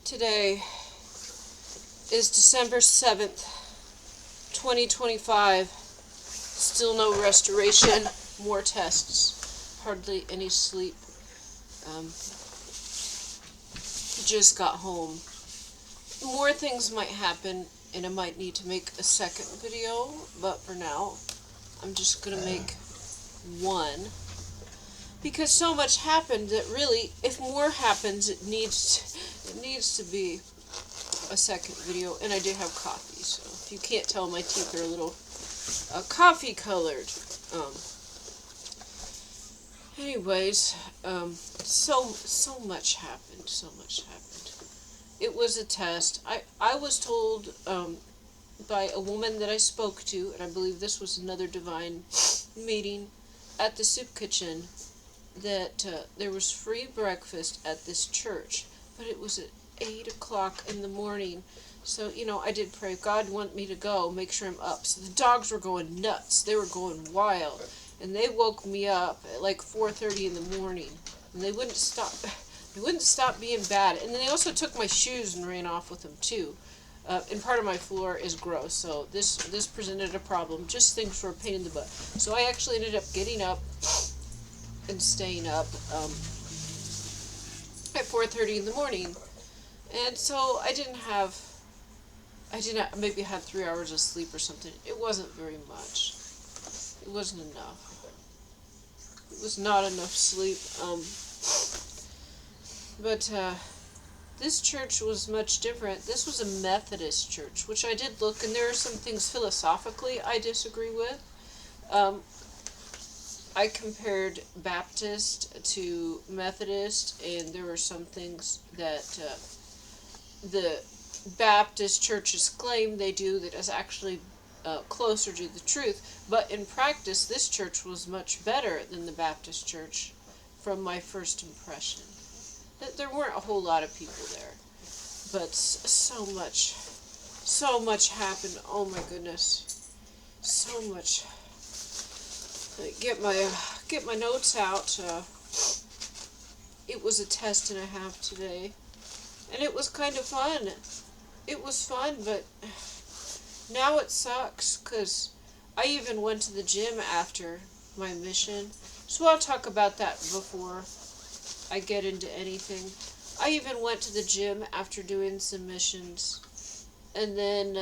Today is December 7th, 2025. Still no restoration, more tests, hardly any sleep. Just got home. More things might happen, and I might need to make a second video, but for now, I'm just gonna make one. Because so much happened that really, if more happens, it needs to be a second video. And I did have coffee, so if you can't tell, my teeth are a little coffee colored. Anyways, so much happened. So much happened. It was a test. I was told by a woman that I spoke to, and I believe this was another divine meeting at the soup kitchen, that there was free breakfast at this church, but it was at 8 o'clock in the morning. So, I did pray, God want me to go, make sure I'm up. So the dogs were going nuts. They were going wild. And they woke me up at like 4:30 in the morning. And they wouldn't stop. They wouldn't stop being bad. And then they also took my shoes and ran off with them too. And part of my floor is gross, so this presented a problem. Just things were a pain in the butt. So I actually ended up getting up and staying up at 4:30 in the morning. And so maybe had 3 hours of sleep or something. It wasn't very much. It wasn't enough. It was not enough sleep. But this church was much different. This was a Methodist church, which I did look, and there are some things philosophically I disagree with. I compared Baptist to Methodist, and there were some things that the Baptist churches claim they do that is actually closer to the truth. But in practice, this church was much better than the Baptist church from my first impression. There weren't a whole lot of people there, but so much happened. Oh my goodness, so much. Get my notes out. It was a test and a half today, and it was kind of fun. It was fun, but now it sucks because I even went to the gym after my mission. So I'll talk about that before I get into anything. I even went to the gym after doing some missions, and then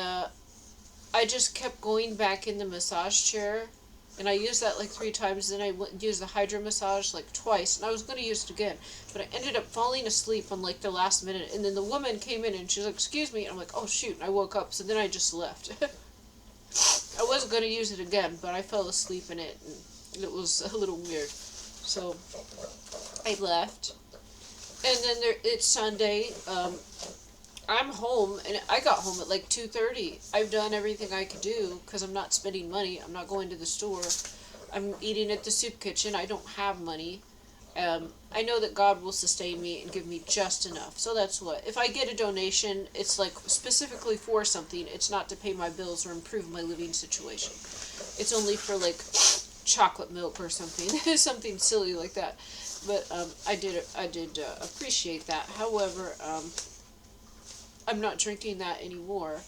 I just kept going back in the massage chair. And I used that like 3 times, then I used the hydro massage like twice, and I was going to use it again. But I ended up falling asleep on like the last minute, and then the woman came in and she's like, "Excuse me," and I'm like, "Oh shoot," and I woke up, so then I just left. I wasn't going to use it again, but I fell asleep in it, and it was a little weird. So I left, and then it's Sunday. I'm home, and I got home at like 2:30. I've done everything I could do because I'm not spending money. I'm not going to the store. I'm eating at the soup kitchen. I don't have money. I know that God will sustain me and give me just enough. So that's what. If I get a donation, it's like specifically for something. It's not to pay my bills or improve my living situation. It's only for like chocolate milk or something. Something silly like that. But I did appreciate that. However, I'm not drinking that anymore,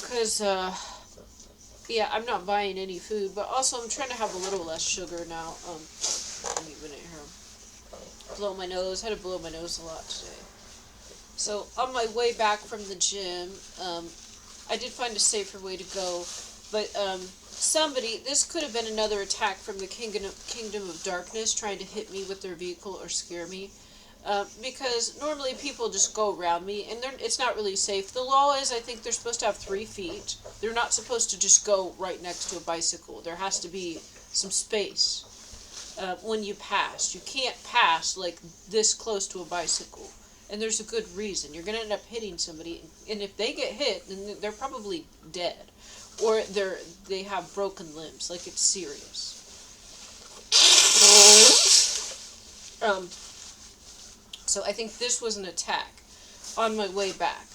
because, I'm not buying any food, but also I'm trying to have a little less sugar now. Let me minute here. Blow my nose. Had to blow my nose a lot today. So, on my way back from the gym, I did find a safer way to go, but, this could have been another attack from the Kingdom of Darkness trying to hit me with their vehicle or scare me. Because normally people just go around me, and it's not really safe. The law is, I think they're supposed to have 3 feet. They're not supposed to just go right next to a bicycle. There has to be some space when you pass. You can't pass like this close to a bicycle, and there's a good reason. You're going to end up hitting somebody, and if they get hit, then they're probably dead, or they have broken limbs. Like, it's serious. So I think this was an attack on my way back.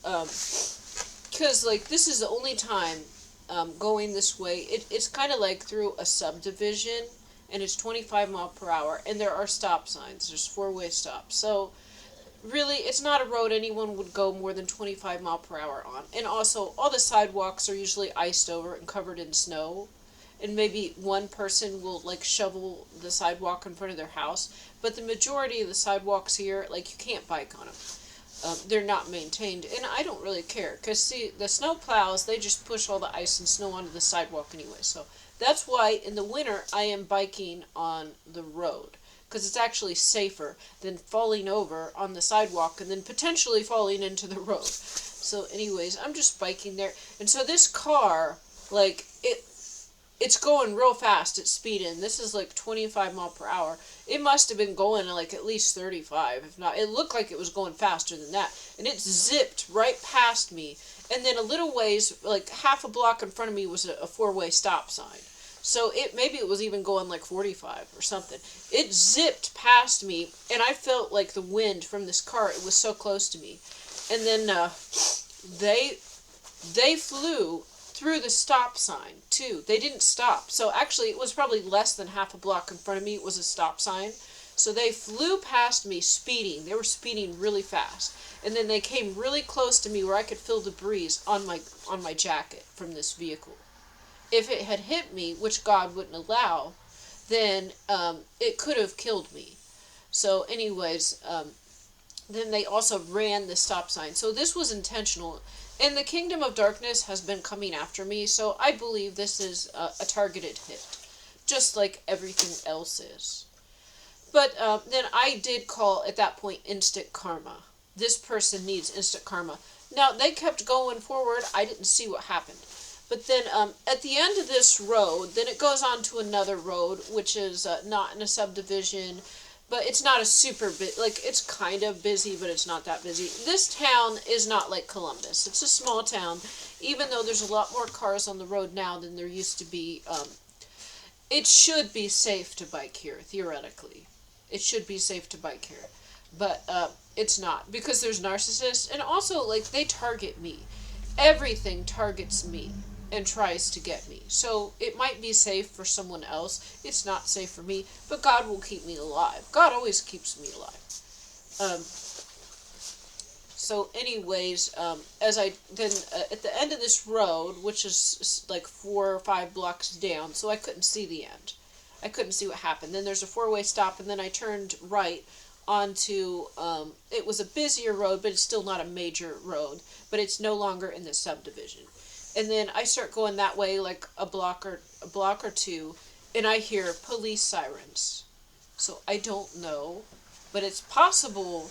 Because, this is the only time going this way. It's kind of like through a subdivision, and it's 25 mile per hour, and there are stop signs. There's 4-way stops. So really, it's not a road anyone would go more than 25 mile per hour on. And also, all the sidewalks are usually iced over and covered in snow. And maybe one person will like shovel the sidewalk in front of their house. But the majority of the sidewalks here, like, you can't bike on them. They're not maintained, and I don't really care, because see, the snow plows, they just push all the ice and snow onto the sidewalk anyway, so that's why in the winter I am biking on the road, because it's actually safer than falling over on the sidewalk and then potentially falling into the road. So anyways, I'm just biking there, and so this car, like, it's going real fast. It's speeding. This is like 25 mile per hour. It must have been going like at least 35, if not. It looked like it was going faster than that. And it zipped right past me. And then a little ways, like half a block in front of me, was a four-way stop sign. So maybe it was even going like 45 or something. It zipped past me, and I felt like the wind from this car. It was so close to me. And then they flew through the stop sign, too. They didn't stop. So actually, it was probably less than half a block in front of me. It was a stop sign. So they flew past me speeding. They were speeding really fast. And then they came really close to me where I could feel the breeze on my jacket from this vehicle. If it had hit me, which God wouldn't allow, then it could have killed me. So anyways, then they also ran the stop sign. So this was intentional. And the kingdom of darkness has been coming after me, so I believe this is a targeted hit, just like everything else is. But then I did call, at that point, instant karma. This person needs instant karma. Now, they kept going forward. I didn't see what happened. But then at the end of this road, then it goes on to another road, which is not in a subdivision. But it's not a super bit, like, it's kind of busy, but it's not that busy. This town is not like Columbus. It's a small town, even though there's a lot more cars on the road now than there used to be. It should be safe to bike here, theoretically. It should be safe to bike here. But it's not, because there's narcissists, and also, like, they target me. Everything targets me and tries to get me. So it might be safe for someone else. It's not safe for me, but God will keep me alive. God always keeps me alive. So anyways, as I then at the end of this road, which is like 4 or 5 blocks down, so I couldn't see the end. I couldn't see what happened. Then there's a 4-way stop, and then I turned right onto, it was a busier road, but it's still not a major road, but it's no longer in the subdivision. And then I start going that way like a block or two, and I hear police sirens. So I don't know, but it's possible,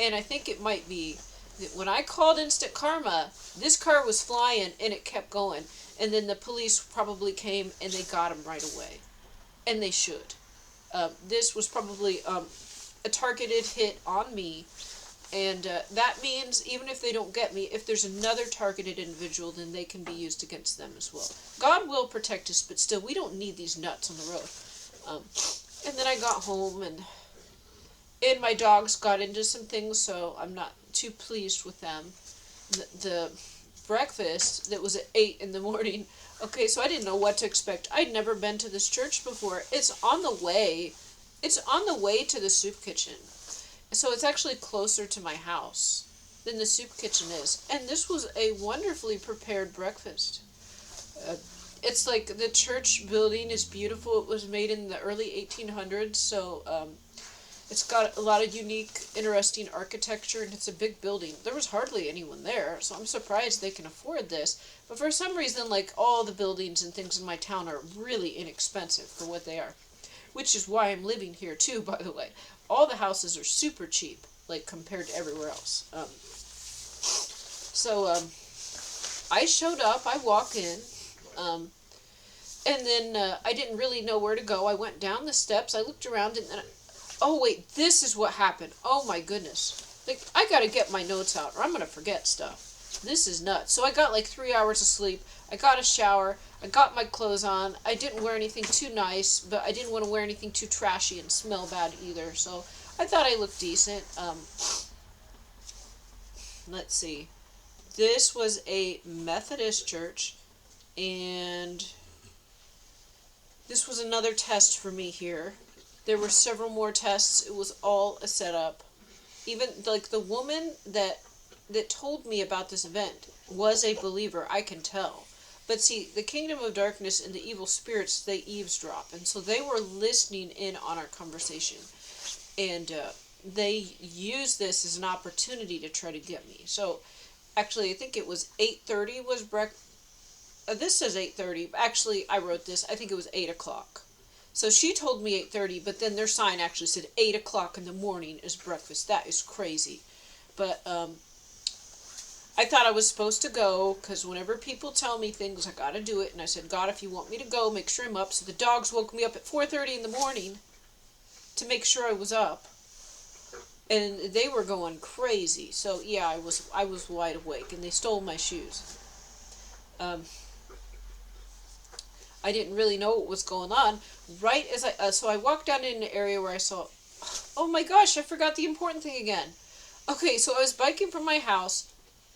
and I think it might be, that when I called instant karma, this car was flying and it kept going. And then the police probably came and they got him right away. And they should. This was probably a targeted hit on me. And that means, even if they don't get me, if there's another targeted individual, then they can be used against them as well. God will protect us, but still, we don't need these nuts on the road. And then I got home, and my dogs got into some things, so I'm not too pleased with them. The breakfast that was at 8 in the morning, okay, so I didn't know what to expect. I'd never been to this church before. It's on the way to the soup kitchen. So it's actually closer to my house than the soup kitchen is. And this was a wonderfully prepared breakfast. It's like the church building is beautiful. It was made in the early 1800s, so it's got a lot of unique, interesting architecture, and it's a big building. There was hardly anyone there, so I'm surprised they can afford this. But for some reason, like, all the buildings and things in my town are really inexpensive for what they are. Which is why I'm living here, too, by the way. All the houses are super cheap, like, compared to everywhere else. I showed up, I walk in, and then I didn't really know where to go. I went down the steps, I looked around, and then, oh wait, this is what happened. Oh my goodness. Like, I gotta get my notes out, or I'm gonna forget stuff. This is nuts. So I got like 3 hours of sleep, I got a shower, I got my clothes on. I didn't wear anything too nice, but I didn't want to wear anything too trashy and smell bad either. So I thought I looked decent. Let's see. This was a Methodist church, and this was another test for me here. There were several more tests. It was all a setup. even like the woman that told me about this event was a believer, I can tell. But see, the kingdom of darkness and the evil spirits, they eavesdrop, and so they were listening in on our conversation, and they used this as an opportunity to try to get me. So actually, I think it was 8:30 was this says 8:30. Actually, I wrote this. I think it was 8 o'clock. So she told me 8:30, but then their sign actually said 8 o'clock in the morning is breakfast. That is crazy. But I thought I was supposed to go because whenever people tell me things, I gotta do it. And I said, God, if you want me to go, make sure I'm up. So the dogs woke me up at 4:30 in the morning to make sure I was up, and they were going crazy. So yeah, I was wide awake, and they stole my shoes. Um, I didn't really know what was going on. Right as so I walked down in an area where I saw, oh my gosh, I forgot the important thing again. Okay, so I was biking from my house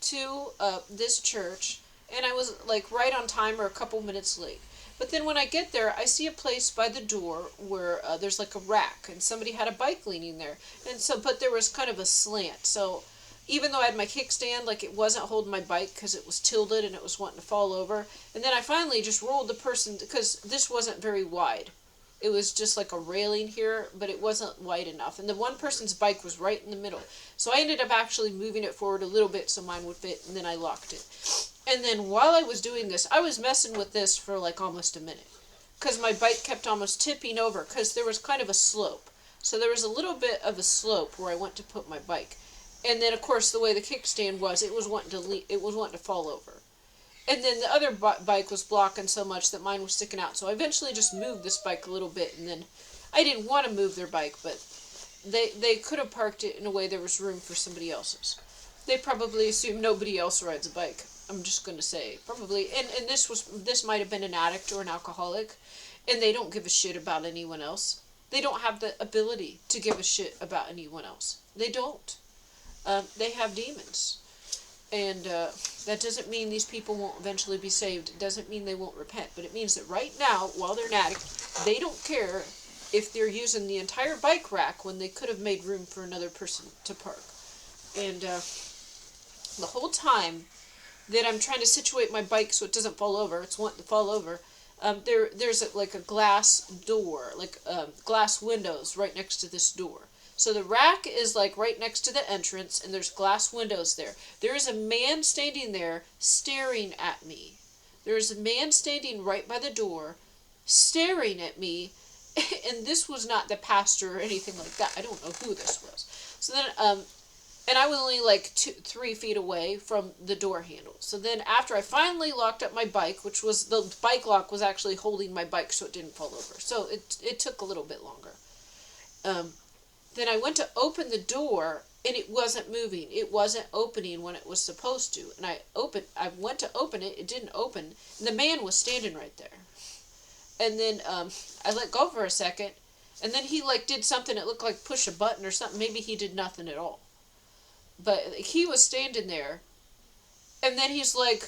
to this church, and I was like right on time or a couple minutes late. But then when I get there, I see a place by the door where there's like a rack, and somebody had a bike leaning there, and so but there was kind of a slant. So even though I had my kickstand, like it wasn't holding my bike because it was tilted and it was wanting to fall over. And then I finally just rolled the person because this wasn't very wide. It was just like a railing here, but it wasn't wide enough. And the one person's bike was right in the middle. So I ended up actually moving it forward a little bit so mine would fit, and then I locked it. And then while I was doing this, I was messing with this for like almost a minute. Because my bike kept almost tipping over, because there was kind of a slope. So there was a little bit of a slope where I went to put my bike. And then, of course, the way the kickstand was, it was wanting to fall over. And then the other bike was blocking so much that mine was sticking out. So I eventually just moved this bike a little bit, and then I didn't want to move their bike, but they could have parked it in a way there was room for somebody else's. They probably assume nobody else rides a bike. I'm just going to say probably. And this might have been an addict or an alcoholic, and they don't give a shit about anyone else. They don't have the ability to give a shit about anyone else. They don't. They have demons. And that doesn't mean these people won't eventually be saved. It doesn't mean they won't repent. But it means that right now, while they're an addict, they don't care if they're using the entire bike rack when they could have made room for another person to park. And the whole time that I'm trying to situate my bike so it doesn't fall over, it's wanting to fall over, there's like a glass door, like glass windows right next to this door. So the rack is like right next to the entrance, and there's glass windows there. There is a man standing there staring at me. There is a man standing right by the door staring at me, and this was not the pastor or anything like that. I don't know who this was. So then, and I was only like 3 feet away from the door handle. So then after I finally locked up my bike, which was, the bike lock was actually holding my bike so it didn't fall over. So it took a little bit longer. Then I went to open the door, and it wasn't moving. It wasn't opening when it was supposed to. And I went to open it, it didn't open, and the man was standing right there. And then I let go for a second, and then he like did something that looked like push a button or something. Maybe he did nothing at all. But he was standing there, and then he's like,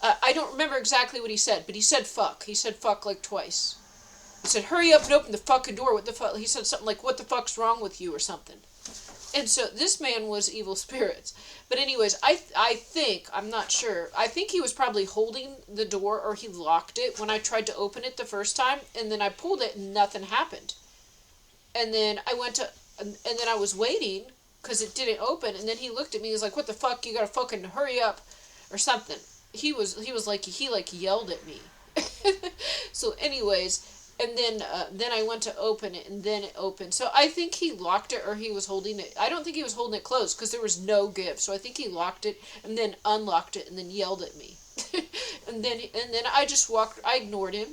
I don't remember exactly what he said, but he said fuck. He said fuck like twice. He said, hurry up and open the fucking door. What the fuck? He said something like, what the fuck's wrong with you or something. And so this man was evil spirits. But anyways, I think, I'm not sure, I think he was probably holding the door, or he locked it when I tried to open it the first time. And then I pulled it and nothing happened. And then and then I was waiting because it didn't open. And then he looked at me. He was like, what the fuck? You gotta fucking hurry up or something. He was like, he like yelled at me. So anyways, and then I went to open it, and then it opened. So I think he locked it, or he was holding it. I don't think he was holding it closed because there was no give. So I think he locked it and then unlocked it and then yelled at me. and then I just walked. I ignored him.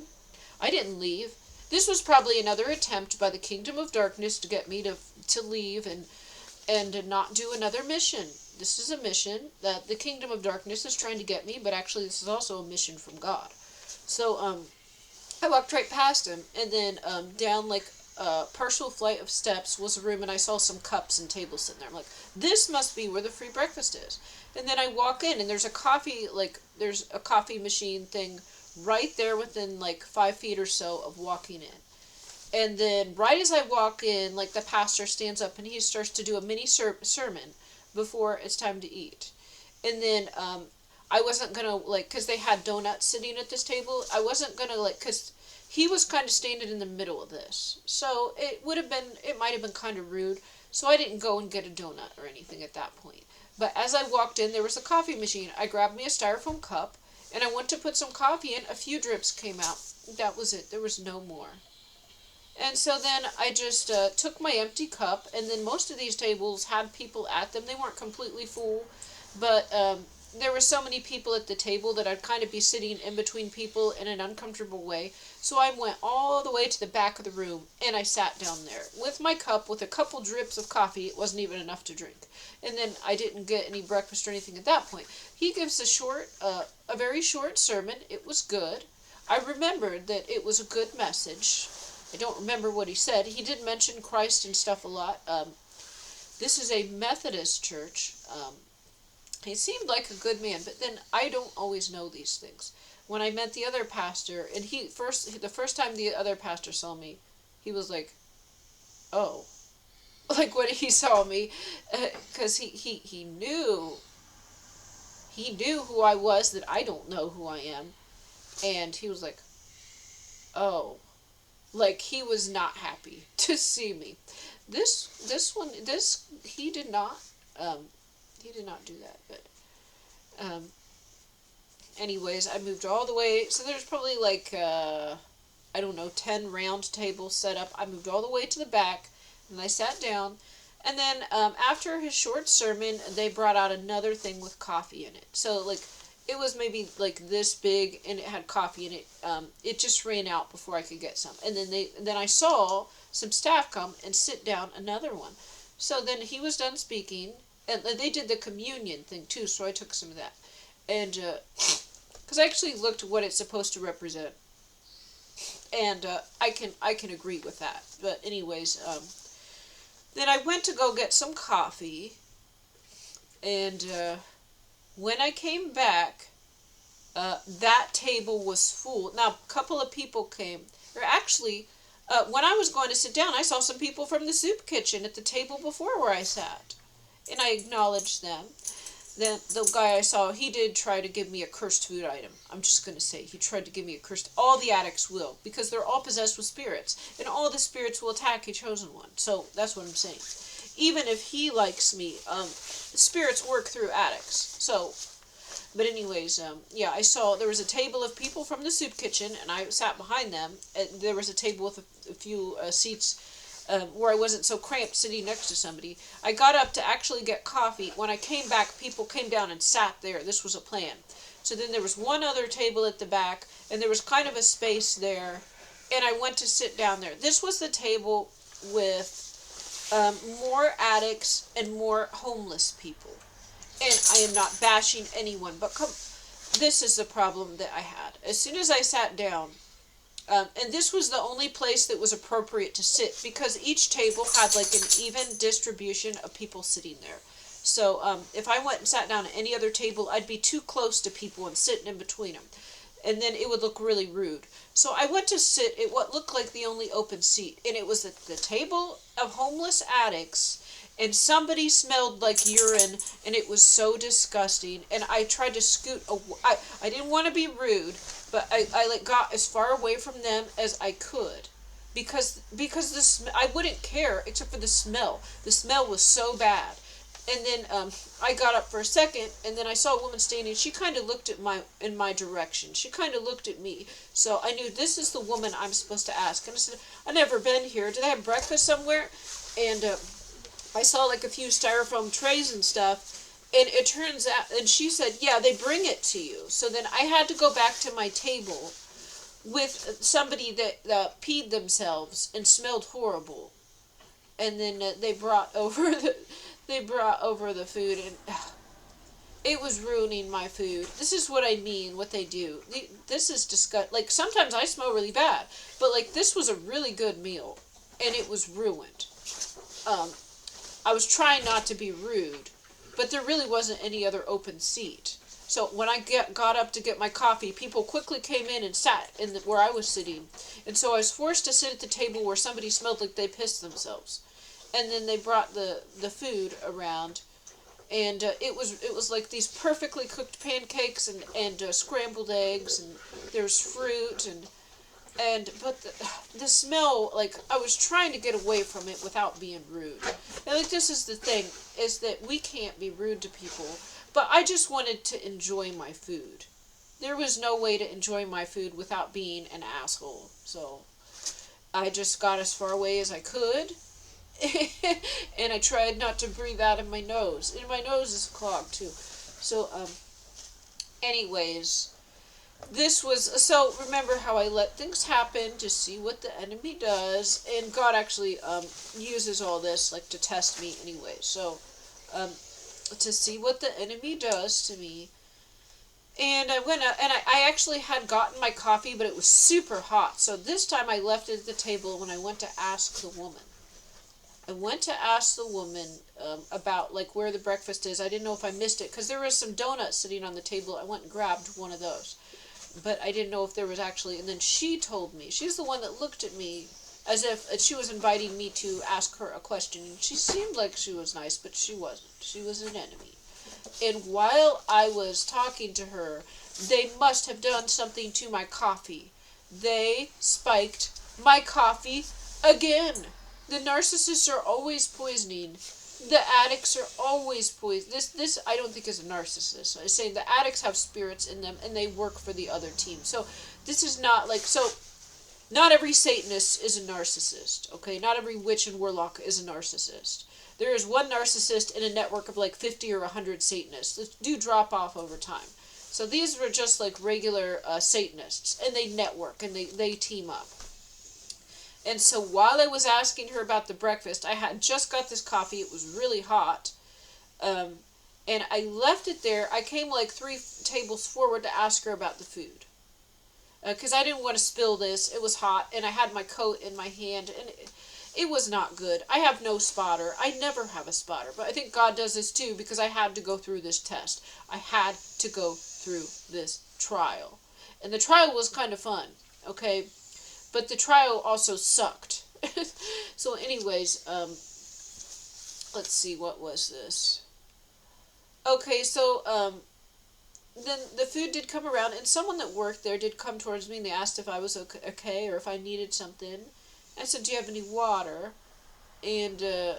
I didn't leave. This was probably another attempt by the kingdom of darkness to get me to leave and not do another mission. This is a mission that the kingdom of darkness is trying to get me, but actually this is also a mission from God. So I walked right past him, and then down like a partial flight of steps was a room, and I saw some cups and tables sitting there. I'm like, this must be where the free breakfast is. And then I walk in, and there's a coffee machine thing right there within like 5 feet or so of walking in. And then right as I walk in, like the pastor stands up and he starts to do a mini sermon before it's time to eat. And then I wasn't gonna like, cause they had donuts sitting at this table. I wasn't gonna like, cause he was kind of standing in the middle of this, so it might have been kind of rude. So I didn't go and get a donut or anything at that point. But as I walked in, there was a coffee machine. I grabbed me a styrofoam cup, and I went to put some coffee in. A few drips came out. That was it. There was no more. And so then I just took my empty cup, and then most of these tables had people at them. They weren't completely full, but there were so many people at the table that I'd kind of be sitting in between people in an uncomfortable way. So I went all the way to the back of the room, and I sat down there with my cup with a couple drips of coffee. It wasn't even enough to drink. And then I didn't get any breakfast or anything at that point. He gives a very short sermon. It was good. I remembered that it was a good message. I don't remember what he said. He did mention Christ and stuff a lot. This is a Methodist church. He seemed like a good man, but then I don't always know these things. When I met the other pastor, and the first time the other pastor saw me, he was like, "Oh," like when he saw me, because he knew who I was, that I don't know who I am, and he was like, "Oh." Like, he was not happy to see me. He did not do that, but, anyways, I moved all the way, so there's probably like, I don't know, 10 round tables set up. I moved all the way to the back, and I sat down, and then, after his short sermon, they brought out another thing with coffee in it. So, like, it was maybe like this big, and it had coffee in it. It just ran out before I could get some. And then I saw some staff come and sit down another one. So then he was done speaking, and they did the communion thing too. So I took some of that, and because I actually looked at what it's supposed to represent, and I can agree with that. But anyways, then I went to go get some coffee, and when I came back, that table was full. Now, a couple of people came. Or actually, when I was going to sit down, I saw some people from the soup kitchen at the table before where I sat. And I acknowledged them. Then the guy I saw, he did try to give me a cursed food item. I'm just going to say, he tried to give me a cursed... All the addicts will, because they're all possessed with spirits. And all the spirits will attack a chosen one. So, that's what I'm saying. Even if he likes me, spirits work through addicts. So, but anyways, yeah, I saw there was a table of people from the soup kitchen, and I sat behind them. And there was a table with a few seats where I wasn't so cramped sitting next to somebody. I got up to actually get coffee. When I came back, people came down and sat there. This was a plan. So then there was one other table at the back, and there was kind of a space there, and I went to sit down there. This was the table with more addicts and more homeless people. And I am not bashing anyone, but this is the problem that I had. As soon as I sat down, and this was the only place that was appropriate to sit, because each table had like an even distribution of people sitting there. So if I went and sat down at any other table, I'd be too close to people and sitting in between them. And then it would look really rude. So I went to sit at what looked like the only open seat. And it was at the table of homeless addicts. And somebody smelled like urine. And it was so disgusting. And I tried to scoot away. I didn't want to be rude. But I like got as far away from them as I could. Because I wouldn't care except for the smell. The smell was so bad. And then I got up for a second, and then I saw a woman standing. She kind of looked in my direction. She kind of looked at me. So I knew this is the woman I'm supposed to ask. And I said, I've never been here. Do they have breakfast somewhere? And I saw like a few styrofoam trays and stuff. And it turns out, and she said, yeah, they bring it to you. So then I had to go back to my table with somebody that peed themselves and smelled horrible. And then they brought over the food, and it was ruining my food. This is what I mean, what they do. This is disgusting. Like, sometimes I smell really bad, but, like, this was a really good meal, and it was ruined. I was trying not to be rude, but there really wasn't any other open seat. So when I got up to get my coffee, people quickly came in and sat in where I was sitting. And so I was forced to sit at the table where somebody smelled like they pissed themselves. And then they brought the food around, and it was like these perfectly cooked pancakes and scrambled eggs, and there's fruit but the smell, like, I was trying to get away from it without being rude. And like, this is the thing, is that we can't be rude to people, but I just wanted to enjoy my food. There was no way to enjoy my food without being an asshole. So I just got as far away as I could. And I tried not to breathe out of my nose. And my nose is clogged too. So, anyways, this was, so remember how I let things happen to see what the enemy does. And God actually, uses all this, like, to test me anyway. So, to see what the enemy does to me. And I went out, and I actually had gotten my coffee, but it was super hot. So this time I left it at the table when I went to ask the woman. I went to ask the woman about, like, where the breakfast is. I didn't know if I missed it, because there was some donuts sitting on the table. I went and grabbed one of those. But I didn't know if there was actually, and then she told me. She's the one that looked at me as if she was inviting me to ask her a question. And she seemed like she was nice, but she wasn't. She was an enemy. And while I was talking to her, they must have done something to my coffee. They spiked my coffee again. The narcissists are always poisoning. The addicts are always poison. This I don't think is a narcissist. I say the addicts have spirits in them and they work for the other team. So this is not like, so not every Satanist is a narcissist, okay? Not every witch and warlock is a narcissist. There is one narcissist in a network of like 50 or 100 Satanists that do drop off over time. So these were just like regular Satanists, and they network and they team up. And so while I was asking her about the breakfast, I had just got this coffee. It was really hot. And I left it there. I came like 3 tables forward to ask her about the food. Because I didn't want to spill this. It was hot, and I had my coat in my hand, and it was not good. I have no spotter. I never have a spotter. But I think God does this too, because I had to go through this test. I had to go through this trial. And the trial was kind of fun, okay? But the trial also sucked. So anyways, let's see, what was this? Okay, so, then the food did come around, and someone that worked there did come towards me, and they asked if I was okay, or if I needed something. I said, do you have any water? And they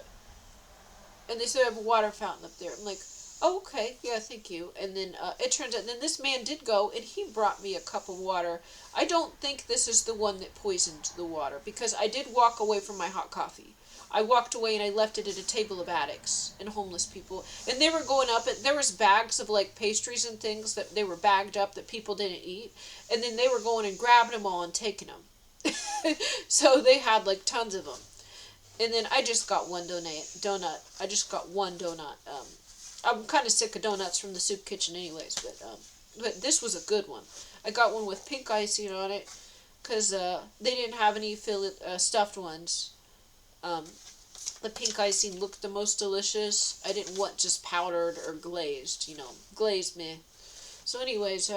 said, I have a water fountain up there. I'm like, oh, okay, yeah, thank you. And then it turns out, then this man did go, and he brought me a cup of water. I don't think this is the one that poisoned the water, because I did walk away from my hot coffee. I walked away and I left it at a table of addicts and homeless people. And they were going up, and there was bags of like pastries and things that they were bagged up that people didn't eat. And then they were going and grabbing them all and taking them. So they had like tons of them. And then I just got one donut. I just got one donut. I'm kind of sick of donuts from the soup kitchen anyways, but this was a good one. I got one with pink icing on it, because they didn't have any stuffed ones. The pink icing looked the most delicious. I didn't want just powdered or glazed, glazed meh. So anyways,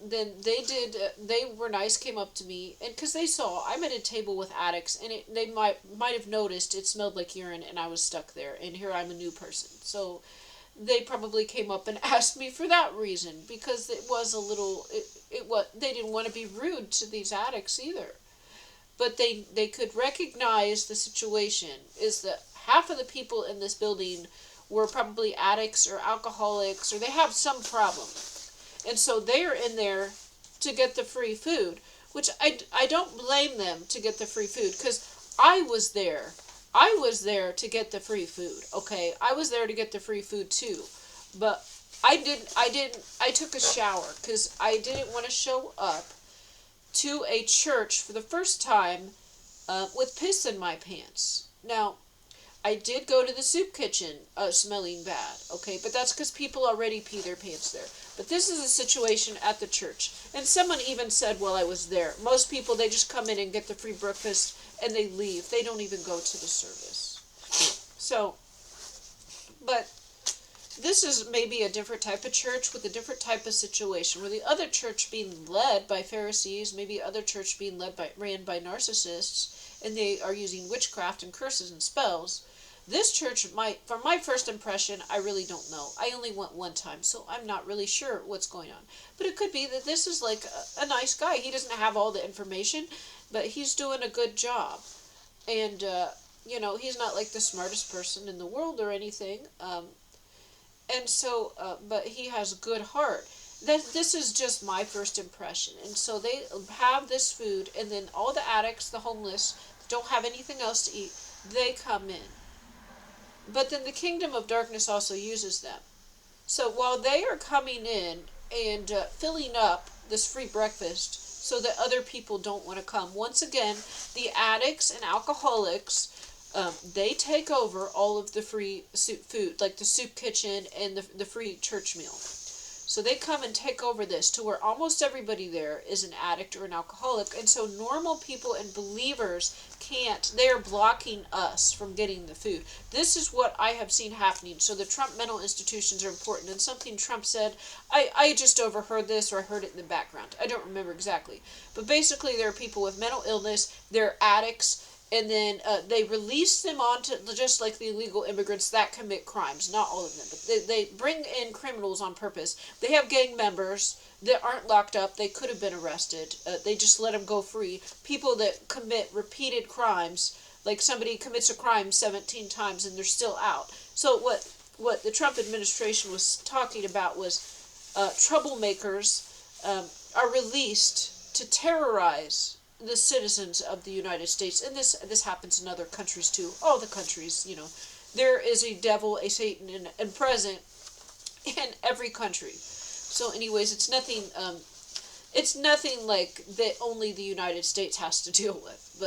then they were nice, came up to me, and because they saw I'm at a table with addicts, and they might have noticed it smelled like urine, and I was stuck there, and here I'm a new person. So they probably came up and asked me for that reason, because it was a little, they didn't want to be rude to these addicts either. But they could recognize the situation, is that half of the people in this building were probably addicts or alcoholics, or they have some problem. And so they are in there to get the free food, which I don't blame them to get the free food, because I was there. I was there to get the free food, okay? I was there to get the free food too. But I took a shower, because I didn't want to show up to a church for the first time with piss in my pants. Now, I did go to the soup kitchen smelling bad, okay? But that's because people already pee their pants there. But this is a situation at the church. And someone even said while I was there, most people, they just come in and get the free breakfast and they leave. They don't even go to the service. So, but this is maybe a different type of church with a different type of situation, where the other church being led by Pharisees, maybe other church being ran by narcissists, and they are using witchcraft and curses and spells. This church might, from my first impression, I really don't know. I only went one time, so I'm not really sure what's going on. But it could be that this is like a nice guy. He doesn't have all the information, but he's doing a good job. And, he's not like the smartest person in the world or anything. And so, but he has a good heart. This is just my first impression. And so they have this food, and then all the addicts, the homeless, don't have anything else to eat. They come in. But then the kingdom of darkness also uses them. So while they are coming in and filling up this free breakfast so that other people don't want to come, once again, the addicts and alcoholics, they take over all of the free soup food, like the soup kitchen and the free church meal. So they come and take over this to where almost everybody there is an addict or an alcoholic. And so normal people and believers can't. They're blocking us from getting the food. This is what I have seen happening. So the Trump mental institutions are important. And something Trump said, I just overheard this, or I heard it in the background. I don't remember exactly. But basically there are people with mental illness. They're addicts. And then they release them onto, just like the illegal immigrants that commit crimes. Not all of them, but they bring in criminals on purpose. They have gang members that aren't locked up. They could have been arrested. They just let them go free. People that commit repeated crimes, like somebody commits a crime 17 times and they're still out. So what the Trump administration was talking about was troublemakers are released to terrorize the citizens of the United States. And this happens in other countries too. All the countries, there is a devil, a Satan, and present in every country. So anyways, it's nothing like that only the United States has to deal with.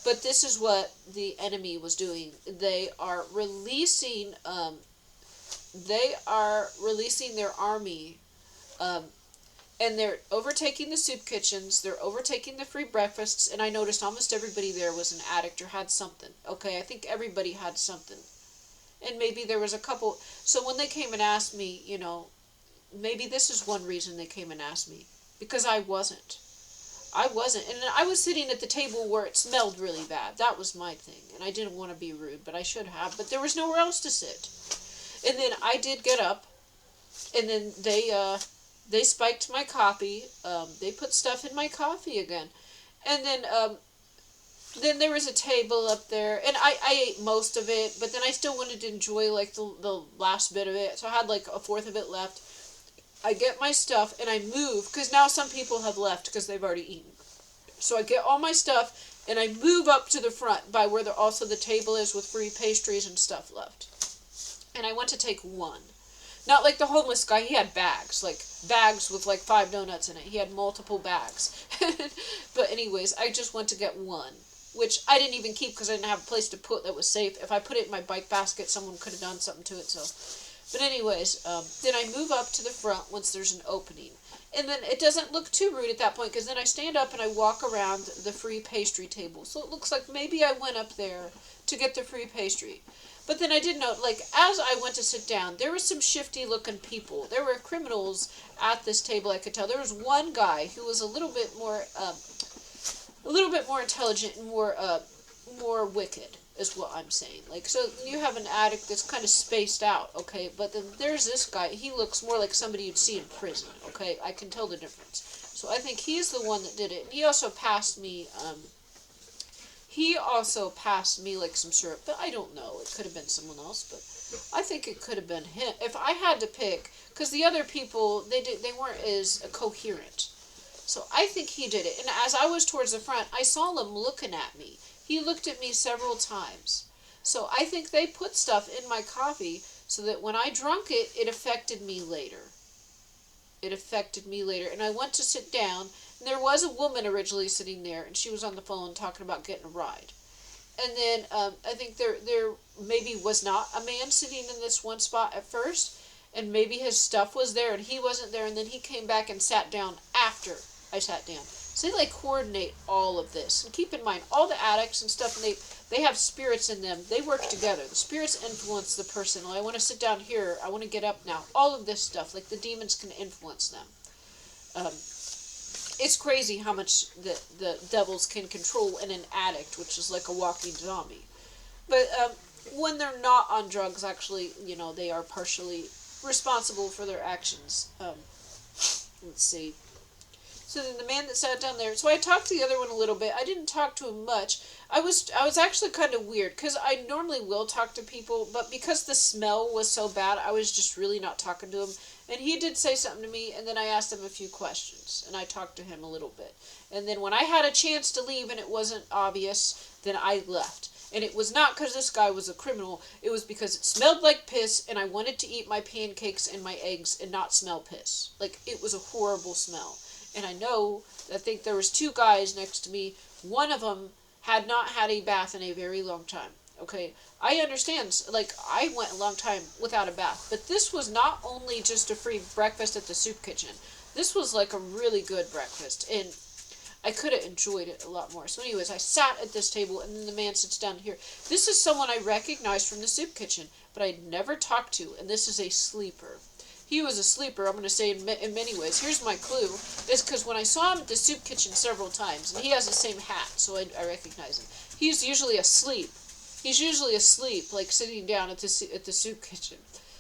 But this is what the enemy was doing. They are releasing their army, and they're overtaking the soup kitchens, they're overtaking the free breakfasts, and I noticed almost everybody there was an addict or had something. Okay, I think everybody had something. And maybe there was a couple. So when they came and asked me, maybe this is one reason they came and asked me. Because I wasn't. And I was sitting at the table where it smelled really bad. That was my thing. And I didn't want to be rude, but I should have. But there was nowhere else to sit. And then I did get up, and then they spiked my coffee. They put stuff in my coffee again. And then there was a table up there. And I ate most of it. But then I still wanted to enjoy like the last bit of it. So I had like a fourth of it left. I get my stuff and I move. Because now some people have left because they've already eaten. So I get all my stuff and I move up to the front by where also the table is with free pastries and stuff left. And I went to take one. Not like the homeless guy, he had bags with like 5 donuts in it. He had multiple bags. But anyways, I just went to get one, which I didn't even keep because I didn't have a place to put that was safe. If I put it in my bike basket, someone could have done something to it. So, but anyways, then I move up to the front once there's an opening. And then it doesn't look too rude at that point, because then I stand up and I walk around the free pastry table. So it looks like maybe I went up there to get the free pastry. But then I did note, like, as I went to sit down, there were some shifty-looking people. There were criminals at this table, I could tell. There was one guy who was a little bit more intelligent and more wicked, is what I'm saying. Like, so you have an addict that's kind of spaced out, okay? But then there's this guy. He looks more like somebody you'd see in prison, okay? I can tell the difference. So I think he's the one that did it. And he also passed me like some syrup, but I don't know. It could have been someone else, but I think it could have been him. If I had to pick, because the other people, they weren't as coherent. So I think he did it. And as I was towards the front, I saw him looking at me. He looked at me several times. So I think they put stuff in my coffee so that when I drank it, it affected me later. And I went to sit down. And there was a woman originally sitting there, and she was on the phone talking about getting a ride. And then I think there maybe was not a man sitting in this one spot at first, and maybe his stuff was there and he wasn't there, and then he came back and sat down after I sat down. So they like coordinate all of this. And keep in mind, all the addicts and stuff, and They have spirits in them. They work together. The spirits influence the person. Well, I want to sit down here. I want to get up now. All of this stuff, like the demons can influence them. It's crazy how much the devils can control in an addict, which is like a walking zombie. But when they're not on drugs, actually, they are partially responsible for their actions. Let's see. So then the man that sat down there, so I talked to the other one a little bit. I didn't talk to him much. I was actually kind of weird, because I normally will talk to people, but because the smell was so bad, I was just really not talking to him. And he did say something to me, and then I asked him a few questions, and I talked to him a little bit. And then when I had a chance to leave and it wasn't obvious, then I left. And it was not because this guy was a criminal. It was because it smelled like piss, and I wanted to eat my pancakes and my eggs and not smell piss. Like, it was a horrible smell. And I think there was 2 guys next to me. One of them had not had a bath in a very long time. Okay, I understand, like, I went a long time without a bath. But this was not only just a free breakfast at the soup kitchen. This was like a really good breakfast. And I could have enjoyed it a lot more. So anyways, I sat at this table, and then the man sits down here. This is someone I recognized from the soup kitchen, but I'd never talked to, and this is a sleeper. He was a sleeper, I'm going to say, in many ways. Here's my clue. It's because when I saw him at the soup kitchen several times, and he has the same hat, so I recognize him. He's usually asleep. He's usually asleep, like sitting down at the soup kitchen.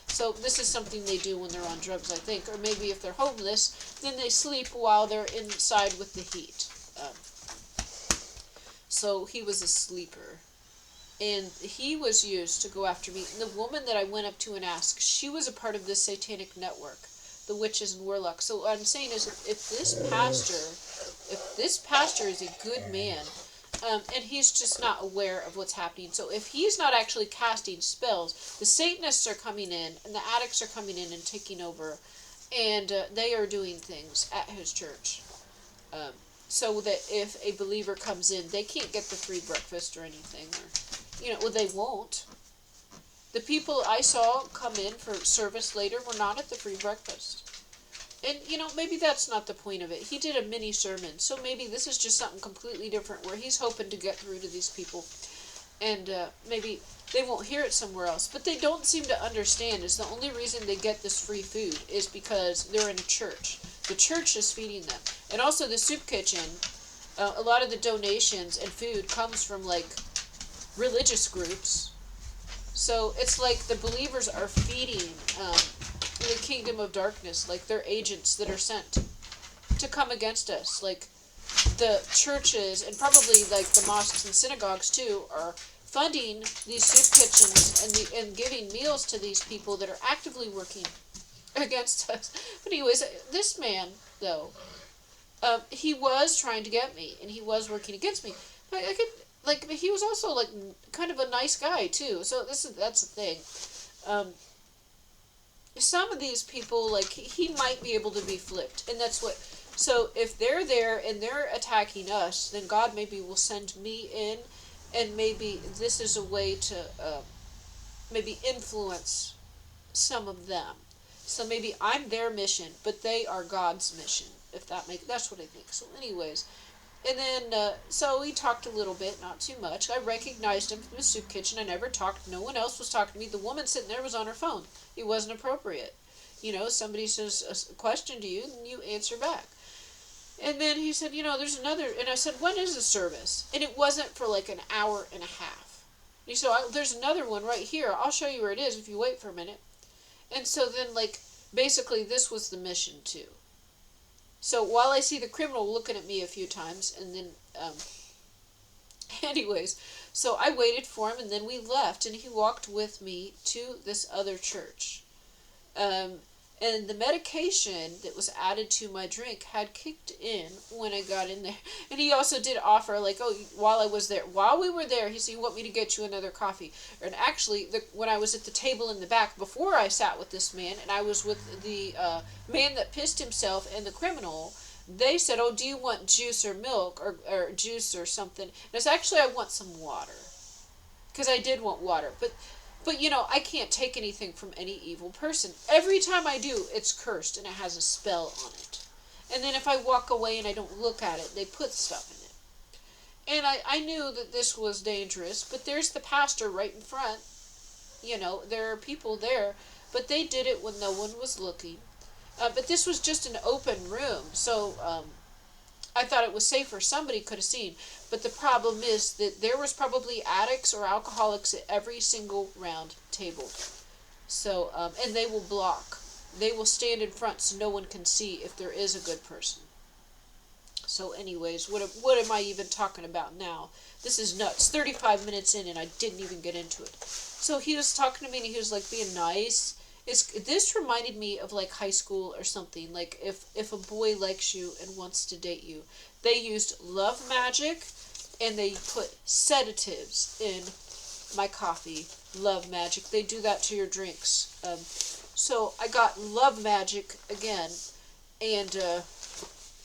So this is something they do when they're on drugs, I think. Or maybe if they're homeless, then they sleep while they're inside with the heat. So he was a sleeper. And he was used to go after me. And the woman that I went up to and asked, she was a part of this satanic network, the witches and warlocks. So what I'm saying is, if this pastor is a good man, and he's just not aware of what's happening. So if he's not actually casting spells, the Satanists are coming in, and the addicts are coming in and taking over, and they are doing things at his church. So that if a believer comes in, they can't get the free breakfast or anything, or well, they won't. The people I saw come in for service later were not at the free breakfast. And, maybe that's not the point of it. He did a mini sermon, so maybe this is just something completely different where he's hoping to get through to these people. And maybe they won't hear it somewhere else. But they don't seem to understand is the only reason they get this free food is because they're in a church. The church is feeding them. And also the soup kitchen, a lot of the donations and food comes from, like, religious groups. So it's like the believers are feeding the kingdom of darkness, like they're agents that are sent to come against us. Like the churches and probably like the mosques and synagogues too are funding these soup kitchens and giving meals to these people that are actively working against us. But anyways, this man though, he was trying to get me and he was working against me. But he was also like kind of a nice guy too. So that's the thing. Some of these people, like, he might be able to be flipped, and that's what, so if they're there and they're attacking us, then God maybe will send me in, and maybe this is a way to, maybe influence some of them. So maybe I'm their mission, but they are God's mission, if that's what I think. So anyways, and then, so we talked a little bit, not too much. I recognized him from the soup kitchen. I never talked. No one else was talking to me. The woman sitting there was on her phone. It wasn't appropriate. Somebody says a question to you, and you answer back. And then he said, there's another. And I said, when is the service? And it wasn't for like an hour and a half. And he said, there's another one right here. I'll show you where it is if you wait for a minute. And so then, like, basically this was the mission, too. So while I see the criminal looking at me a few times, and then, anyways, so I waited for him, and then we left, and he walked with me to this other church. And the medication that was added to my drink had kicked in when I got in there. And he also did offer, like, while we were there, he said, you want me to get you another coffee? And actually, when I was at the table in the back, before I sat with this man, and I was with the man that pissed himself and the criminal, they said, do you want juice or milk or juice or something? And I said, actually, I want some water. Because I did want water. But I can't take anything from any evil person. Every time I do, it's cursed and it has a spell on it. And then if I walk away and I don't look at it, they put stuff And I knew that this was dangerous, but there's the pastor right in front. There are people there, but they did it when no one was looking. But this was just an open room, so I thought it was safer. Somebody could have seen. But the problem is that there was probably addicts or alcoholics at every single round table. So, and they will block. They will stand in front so no one can see if there is a good person. So anyways, what am I even talking about now? This is nuts. 35 minutes in and I didn't even get into it. So he was talking to me and he was like being nice. This reminded me of like high school or something. Like if a boy likes you and wants to date you, they used love magic and they put sedatives in my coffee. Love magic. They do that to your drinks. So I got love magic again, and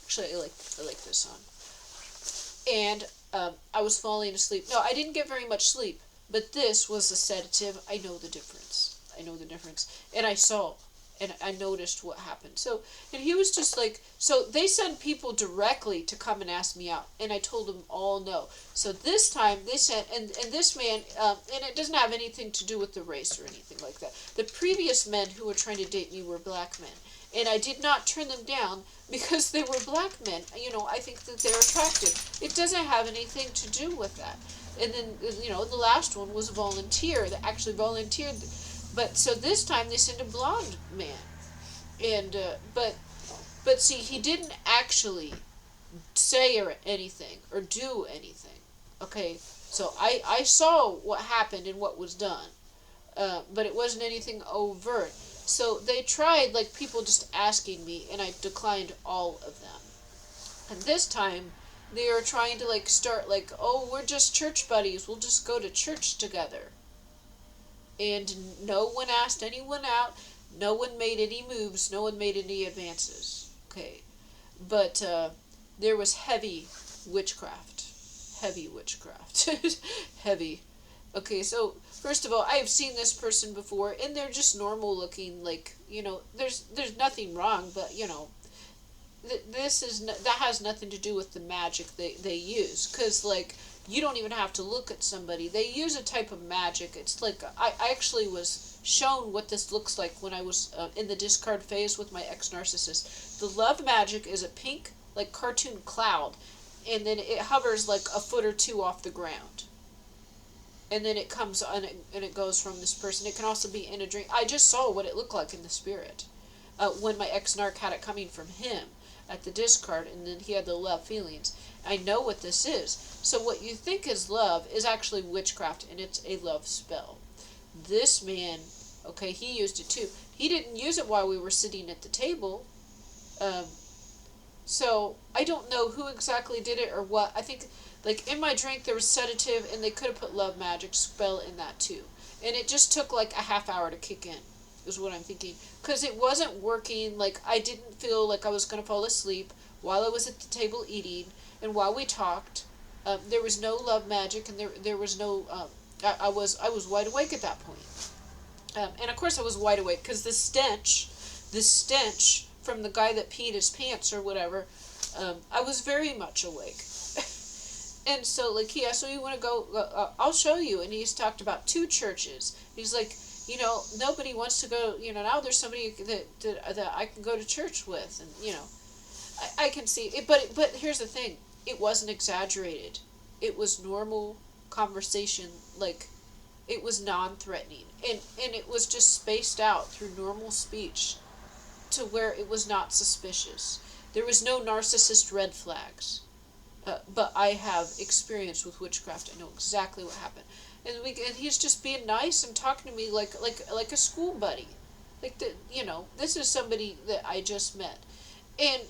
actually I like this song. And I was falling asleep. No, I didn't get very much sleep, but this was a sedative. I know the difference. And I saw, and I noticed what happened. So, and he was just like, so they send people directly to come and ask me out, and I told them all no. So this time they sent, and this man, and it doesn't have anything to do with the race or anything like that. The previous men who were trying to date me were black men, and I did not turn them down because they were black men. I think that they're attractive. It doesn't have anything to do with that. And then, the last one was a volunteer that actually volunteered. But so this time they sent a blonde man, and but see, he didn't actually say or anything or do anything. Okay, so I saw what happened and what was done, but it wasn't anything overt. So they tried, like, people just asking me, and I declined all of them. And this time they are trying to like start like, oh, we're just church buddies. We'll just go to church together. And no one asked anyone out. No one made any moves. No one made any advances. Okay. But there was heavy witchcraft. Heavy witchcraft. Heavy. Okay, so first of all, I have seen this person before, and they're just normal looking. Like, there's nothing wrong, but that has nothing to do with the magic they use, because like, you don't even have to look at somebody. They use a type of magic. It's like, I actually was shown what this looks like when I was in the discard phase with my ex-narcissist. The love magic is a pink, like, cartoon cloud, and then it hovers like a foot or two off the ground. And then it comes on, and it goes from this person. It can also be in a drink. I just saw what it looked like in the spirit when my ex-narc had it coming from him at the discard, and then he had the love feelings. I know what this is. So what you think is love is actually witchcraft, and it's a love spell. This man, okay, he used it too. He didn't use it while we were sitting at the table. So I don't know who exactly did it or what. I think, like, in my drink there was sedative, and they could have put love magic spell in that too. And it just took like a half hour to kick in, is what I'm thinking. Because it wasn't working. Like, I didn't feel like I was going to fall asleep while I was at the table eating. And while we talked, there was no love magic, and there was no. I was wide awake at that point, and of course I was wide awake because the stench from the guy that peed his pants or whatever. I was very much awake, and so like, yeah, so you want to go? I'll show you. And he's talked about 2 churches. He's like, nobody wants to go. Now there's somebody that I can go to church with, and I can see it. But here's the thing. It wasn't exaggerated. It was normal conversation. Like, it was non-threatening. And it was just spaced out through normal speech to where it was not suspicious. There was no narcissist red flags. But I have experience with witchcraft. I know exactly what happened. And he's just being nice and talking to me like a school buddy. Like, this is somebody that I just met. And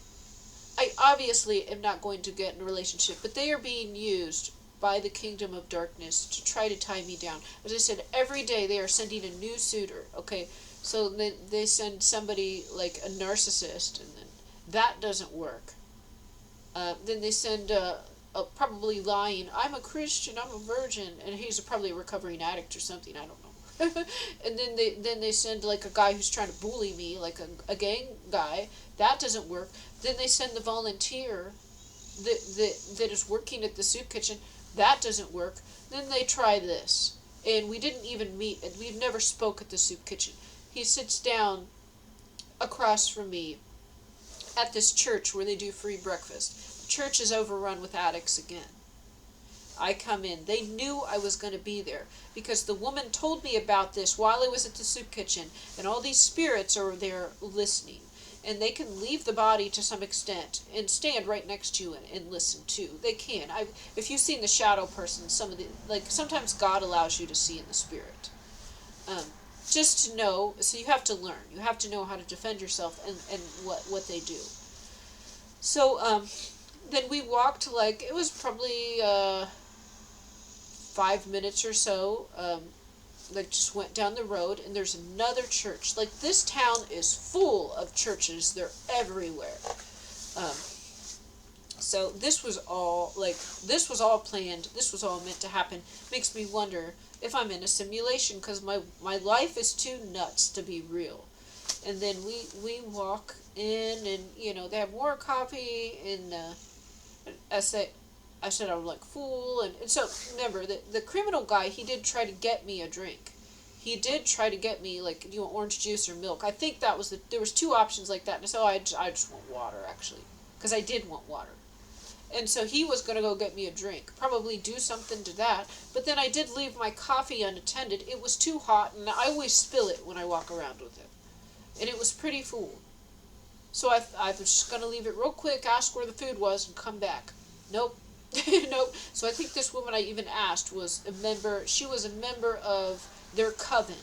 I obviously am not going to get in a relationship, but they are being used by the kingdom of darkness to try to tie me down. As I said, every day they are sending a new suitor, okay? So they send somebody like a narcissist, and then that doesn't work. Then they send probably lying, I'm a Christian, I'm a virgin, and he's probably a recovering addict or something, I don't know. And then they send like a guy who's trying to bully me, like a gang guy. That doesn't work. Then they send the volunteer, that is working at the soup kitchen. That doesn't work. Then they try this. And we didn't even meet, and we've never spoke at the soup kitchen. He sits down across from me at this church where they do free breakfast. The church is overrun with addicts again. I come in. They knew I was going to be there because the woman told me about this while I was at the soup kitchen, and all these spirits are there listening. And they can leave the body to some extent and stand right next to you and listen too. They can. If you've seen the shadow person, sometimes God allows you to see in the spirit. Just to know, so you have to learn. You have to know how to defend yourself and what they do. So then we walked it was probably 5 minutes or so. Just went down the road, and there's another church. This town is full of churches. They're everywhere. So this was all planned. This was all meant to happen. Makes me wonder if I'm in a simulation, because my life is too nuts to be real. And then we walk in, and they have more coffee, and I said I'm fool, and so remember the criminal guy, he did try to get me a drink. He did try to get me do you want orange juice or milk? I think that was there was two options like that, and so I just want water actually, because I did want water. And so he was going to go get me a drink, probably do something to that, but then I did leave my coffee unattended. It was too hot, and I always spill it when I walk around with it, and it was pretty full. So I was just going to leave it real quick, ask where the food was, and come back. Nope. Nope. So I think this woman I even asked was a member. She was a member of their coven.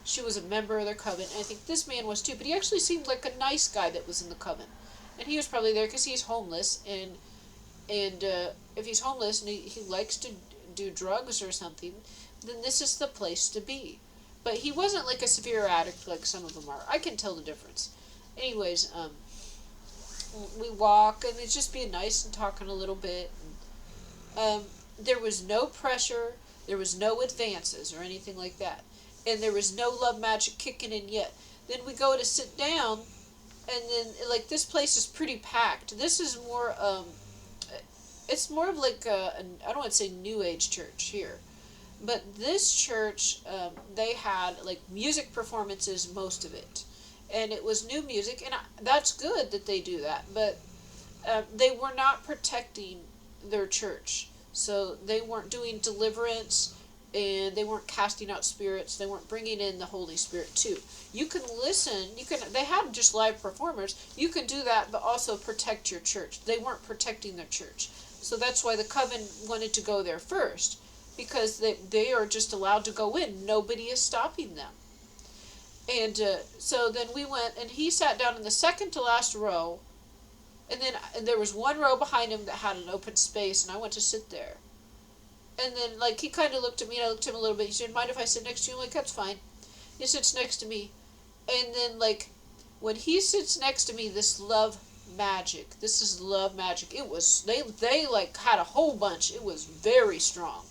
She was a member of their coven, and I think this man was too. But he actually seemed like a nice guy that was in the coven, and he was probably there because he's homeless. And if he's homeless and he likes to do drugs or something, then this is the place to be. But he wasn't like a severe addict like some of them are. I can tell the difference. Anyways, we walk, and it's just being nice and talking a little bit. There was no pressure, there was no advances or anything like that, and there was no love magic kicking in yet. Then we go to sit down, and then this place is pretty packed. This is more it's more of I don't want to say New Age church here, but this church they had music performances, most of it. And it was new music, and that's good that they do that, but they were not protecting their church. So they weren't doing deliverance, and they weren't casting out spirits. They weren't bringing in the Holy Spirit too. You can listen. They had just live performers. You can do that, but also protect your church. They weren't protecting their church. So that's why the coven wanted to go there first, because they are just allowed to go in. Nobody is stopping them. And so then we went, and he sat down in the second to last row, and there was one row behind him that had an open space, and I went to sit there. And then he kind of looked at me, and I looked at him a little bit. He said, "Mind if I sit next to you?" I'm like, "That's fine." He sits next to me, and then when he sits next to me, this is love magic. It was they had a whole bunch. It was very strong,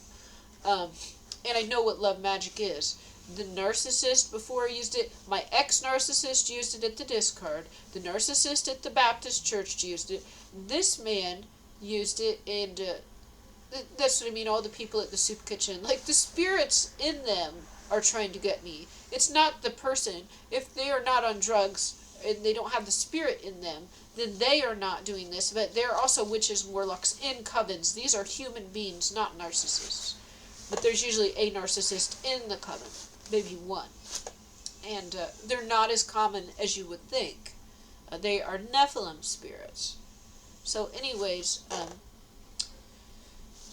and I know what love magic is. The narcissist before used it. My ex-narcissist used it at the discard. The narcissist at the Baptist church used it. This man used it, and that's what I mean, all the people at the soup kitchen. The spirits in them are trying to get me. It's not the person. If they are not on drugs and they don't have the spirit in them, then they are not doing this. But they're also witches and warlocks in covens. These are human beings, not narcissists. But there's usually a narcissist in the coven. Maybe one. And they're not as common as you would think. They are Nephilim spirits. So anyways,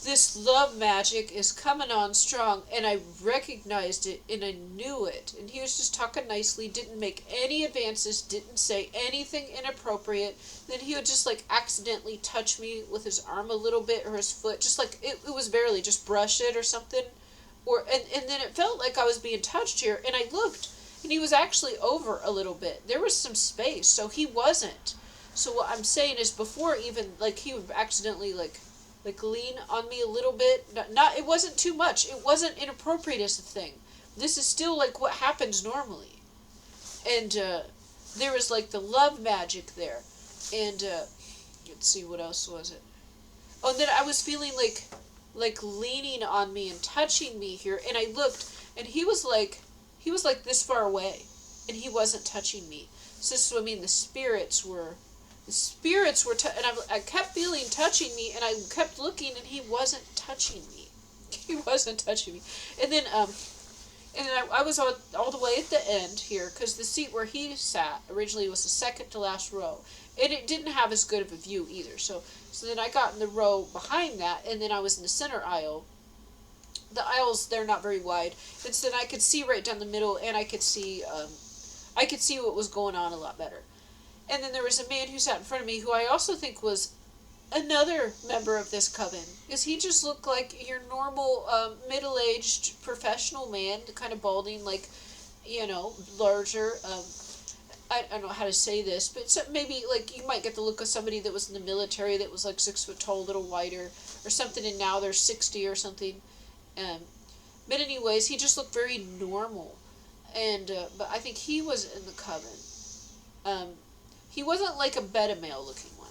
this love magic is coming on strong, and I recognized it, and I knew it. And he was just talking nicely, didn't make any advances, didn't say anything inappropriate. Then he would just accidentally touch me with his arm a little bit, or his foot, just it was barely, just brush it or something. And then it felt like I was being touched here, and I looked, and he was actually over a little bit. There was some space, so he wasn't. So what I'm saying is, before even, he would accidentally, lean on me a little bit. It wasn't too much. It wasn't inappropriate as a thing. This is still, what happens normally. And there was, the love magic there. And let's see, what else was it? Oh, and then I was feeling like leaning on me and touching me here, and I looked, and he was like this far away, and he wasn't touching me. So this is what I mean. The spirits were, and I kept feeling touching me, and I kept looking, and he wasn't touching me. He wasn't touching me, and then I was all the way at the end here, because the seat where he sat originally was the second to last row, and it didn't have as good of a view either. So then I got in the row behind that, and then I was in the center aisle. The aisles, they're not very wide, and so then I could see right down the middle, and I could see what was going on a lot better. And then there was a man who sat in front of me who I also think was another member of this coven, because he just looked like your normal middle-aged professional man, kind of balding, like, larger. I don't know how to say this, but so maybe like you might get the look of somebody that was in the military that was like 6 foot tall, a little wider, or something, and now they're 60 or something. Um, but anyways, he just looked very normal, and but I think he was in the coven. He wasn't like a beta male looking one,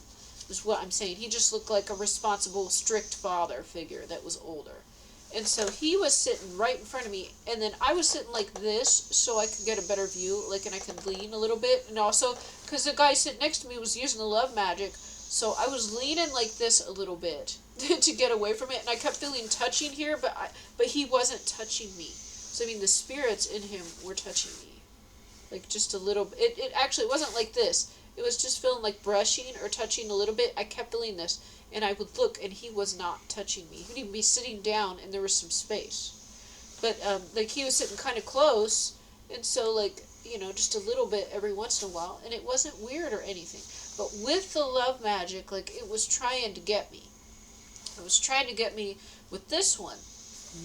is what I'm saying. He just looked like a responsible, strict father figure that was older. And so he was sitting right in front of me, and then I was sitting like this so I could get a better view, like, and I could lean a little bit, and also because the guy sitting next to me was using the love magic, so I was leaning like this a little bit to get away from it, and I kept feeling touching here, but he wasn't touching me. So I mean, the spirits in him were touching me, like just a little. It actually wasn't like this. It was just feeling like brushing or touching a little bit. I kept feeling this, and I would look, and he was not touching me. He would even be sitting down, and there was some space. But, like, he was sitting kind of close, and so, like, just a little bit every once in a while, and it wasn't weird or anything. But with the love magic, like, it was trying to get me. It was trying to get me with this one.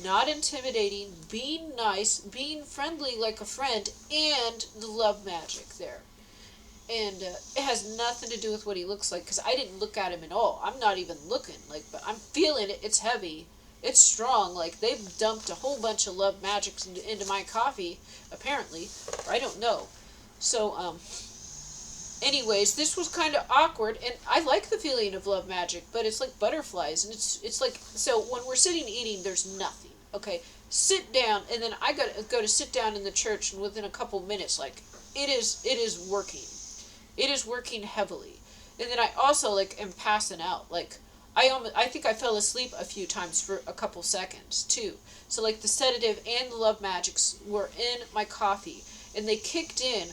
Not intimidating, being nice, being friendly like a friend, and the love magic there. And it has nothing to do with what he looks like, because I didn't look at him at all. I'm not even looking, like, but I'm feeling it. It's heavy. It's strong. Like, they've dumped a whole bunch of love magics into my coffee, apparently. Or I don't know. So, anyways, this was kind of awkward, and I like the feeling of love magic, but it's like butterflies, and it's like, so when we're sitting eating, there's nothing, okay? Sit down, and then I go to sit down in the church, and within a couple minutes, like, it is working. It is working heavily. And then I also, like, am passing out. Like, I think I fell asleep a few times for a couple seconds, too. So, like, the sedative and the love magics were in my coffee. And they kicked in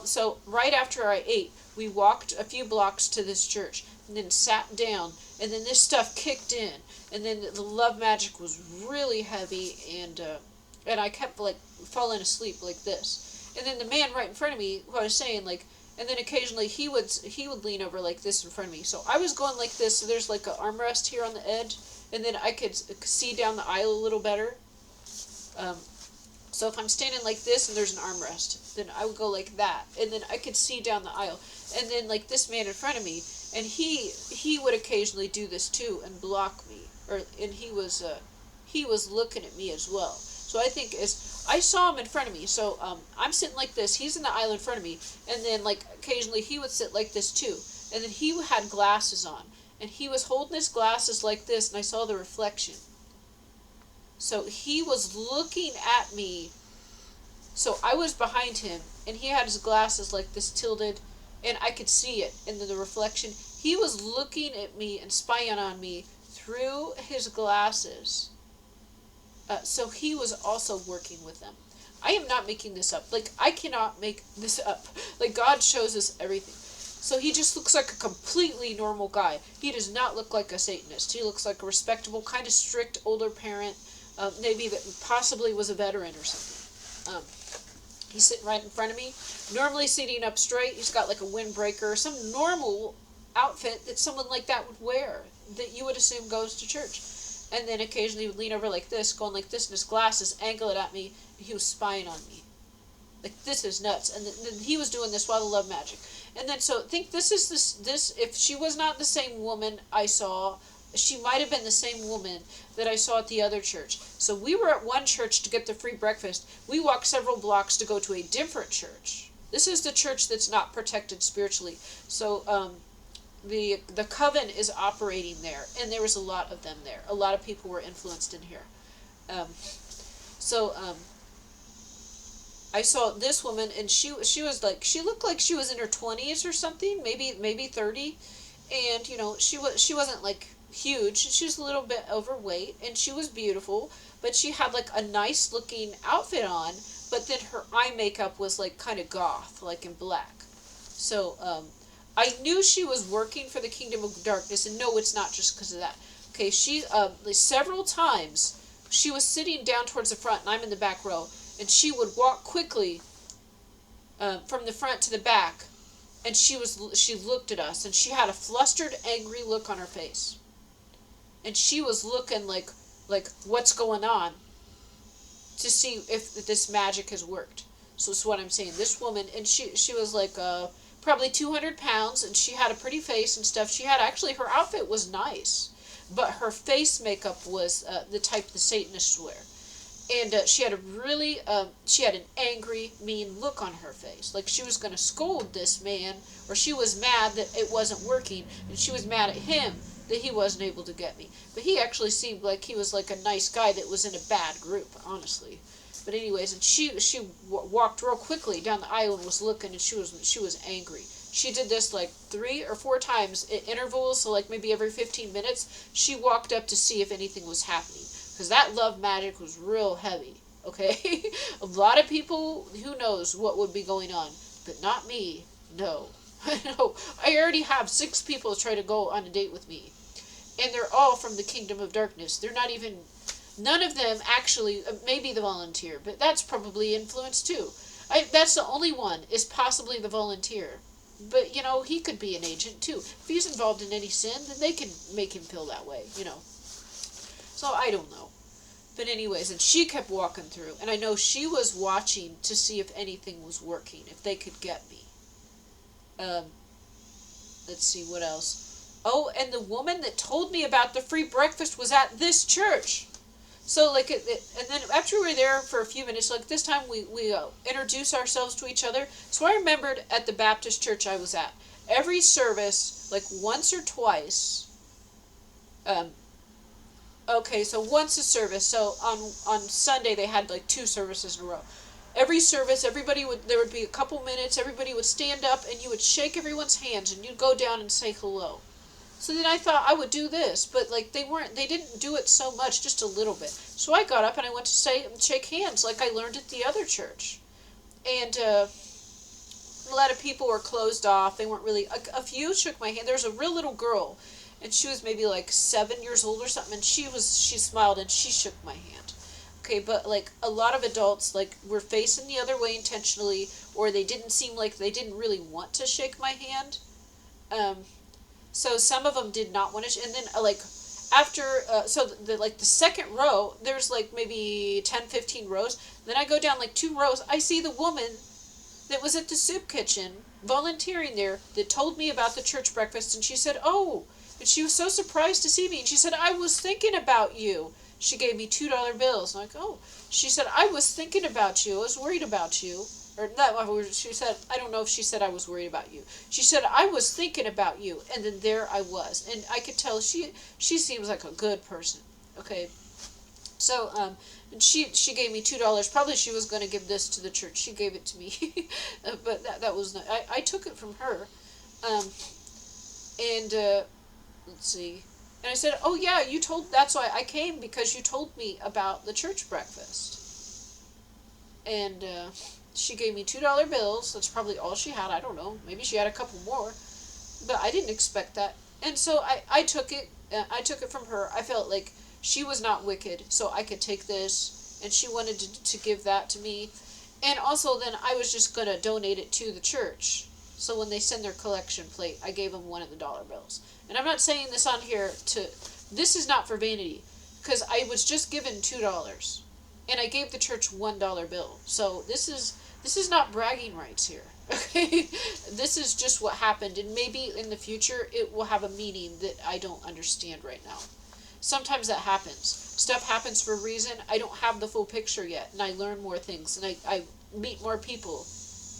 so right after I ate, we walked a few blocks to this church. And then sat down. And then this stuff kicked in. And then the love magic was really heavy. And I kept, like, falling asleep like this. And then the man right in front of me, who I was saying, like, and then occasionally he would lean over like this in front of me. So I was going like this, so there's like an armrest here on the edge, and then I could see down the aisle a little better. So if I'm standing like this and there's an armrest, then I would go like that, and then I could see down the aisle. And then like this man in front of me, and he would occasionally do this too and block me, and he was looking at me as well. So I think I saw him in front of me, so I'm sitting like this, he's in the aisle in front of me, and then like occasionally he would sit like this too, and then he had glasses on, and he was holding his glasses like this, and I saw the reflection. So he was looking at me, so I was behind him, and he had his glasses like this tilted, and I could see it, and then the reflection, he was looking at me and spying on me through his glasses. So he was also working with them. I am not making this up. Like, I cannot make this up. Like, God shows us everything. So he just looks like a completely normal guy. He does not look like a Satanist. He looks like a respectable, kind of strict older parent, maybe that possibly was a veteran or something. He's sitting right in front of me, normally sitting up straight. He's got like a windbreaker, some normal outfit that someone like that would wear, that you would assume goes to church. And then occasionally he would lean over like this, going like this in his glasses, angle it at me, and he was spying on me. Like, this is nuts. And then he was doing this while the love magic. And then, so, think this, if she was not the same woman I saw, she might have been the same woman that I saw at the other church. So we were at one church to get the free breakfast. We walked several blocks to go to a different church. This is the church that's not protected spiritually. So, the coven is operating there, and there was a lot of them there. A lot of people were influenced in here. Um, so I saw this woman, and she was like, she looked like she was in her 20s or something, maybe 30, and she wasn't like huge. She was a little bit overweight, and she was beautiful, but she had like a nice looking outfit on, but then her eye makeup was like kind of goth, like in black. So I knew she was working for the Kingdom of Darkness, and no, it's not just because of that. Okay, she several times she was sitting down towards the front, and I'm in the back row, and she would walk quickly from the front to the back, and she looked at us, and she had a flustered, angry look on her face, and she was looking like what's going on, to see if this magic has worked. So that's what I'm saying. This woman, and she was like probably 200 pounds, and she had a pretty face and stuff. She had, actually, her outfit was nice, but her face makeup was the type the Satanists wear. And she had she had an angry, mean look on her face. Like she was going to scold this man, or she was mad that it wasn't working, and she was mad at him that he wasn't able to get me. But he actually seemed like he was like a nice guy that was in a bad group, honestly. But anyways, and she walked real quickly down the aisle and was looking, and she was angry. She did this like 3 or 4 times at intervals, so like maybe every 15 minutes, she walked up to see if anything was happening. Because that love magic was real heavy, okay? A lot of people, who knows what would be going on, but not me. No. No. I already have 6 people try to go on a date with me. And they're all from the Kingdom of Darkness. They're not even, none of them actually, maybe the volunteer, but that's probably influence too. That's the only one, is possibly the volunteer. But, he could be an agent too. If he's involved in any sin, then they can make him feel that way, So I don't know. But anyways, and she kept walking through, and I know she was watching to see if anything was working, if they could get me. Let's see, what else? Oh, and the woman that told me about the free breakfast was at this church. So, like, and then after we were there for a few minutes, like, this time we introduced ourselves to each other. So I remembered at the Baptist church I was at, every service, like, once or twice, okay, so once a service. So on Sunday they had like 2 services in a row. Every service, there would be a couple minutes, everybody would stand up, and you would shake everyone's hands, and you'd go down and say hello. So then I thought I would do this, but like they didn't do it so much, just a little bit. So I got up and I went to shake hands like I learned at the other church. And a lot of people were closed off. They weren't really, a few shook my hand. There was a real little girl, and she was maybe like 7 years old or something, and she smiled and she shook my hand. Okay, but like a lot of adults like were facing the other way intentionally, or they didn't seem like they didn't really want to shake my hand. So some of them did not want to, and then like after, so the second row, there's like maybe 10, 15 rows. Then I go down like 2 rows, I see the woman that was at the soup kitchen volunteering there that told me about the church breakfast, and she said, oh, and she was so surprised to see me, and she said, I was thinking about you. She gave me $2 bills. I'm like, oh. She said, I was thinking about you. I was worried about you. Or not, she said, I don't know if she said I was worried about you. She said, I was thinking about you. And then there I was. And I could tell she seems like a good person. Okay. So, and she gave me $2. Probably she was going to give this to the church. She gave it to me. But that was not, I took it from her. Let's see. And I said, oh yeah, that's why I came, because you told me about the church breakfast. And she gave me $2 bills. That's probably all she had. I don't know. Maybe she had a couple more. But I didn't expect that. And so I took it. I took it from her. I felt like she was not wicked, so I could take this. And she wanted to give that to me. And also then I was just going to donate it to the church. So when they send their collection plate, I gave them one of the dollar bills. And I'm not saying this on here this is not for vanity, because I was just given $2, and I gave the church $1 bill. So this is not bragging rights here. Okay, this is just what happened, and maybe in the future it will have a meaning that I don't understand right now. Sometimes that happens. Stuff happens for a reason. I don't have the full picture yet, and I learn more things, and I meet more people,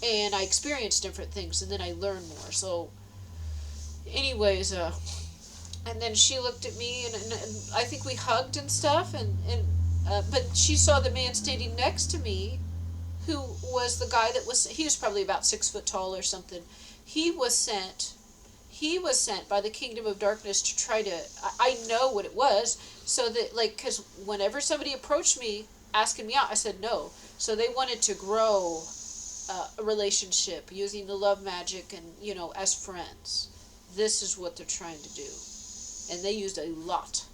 and I experience different things, and then I learn more. So Anyways, and then she looked at me, and I think we hugged and stuff, but she saw the man standing next to me, who was the guy that was, he was probably about 6 foot tall or something. He was sent, he was sent by the kingdom of darkness to try to, I know what it was, so that, like, because whenever somebody approached me asking me out, I said no. So they wanted to grow a relationship using the love magic and, as friends. This is what they're trying to do. And they used a lot.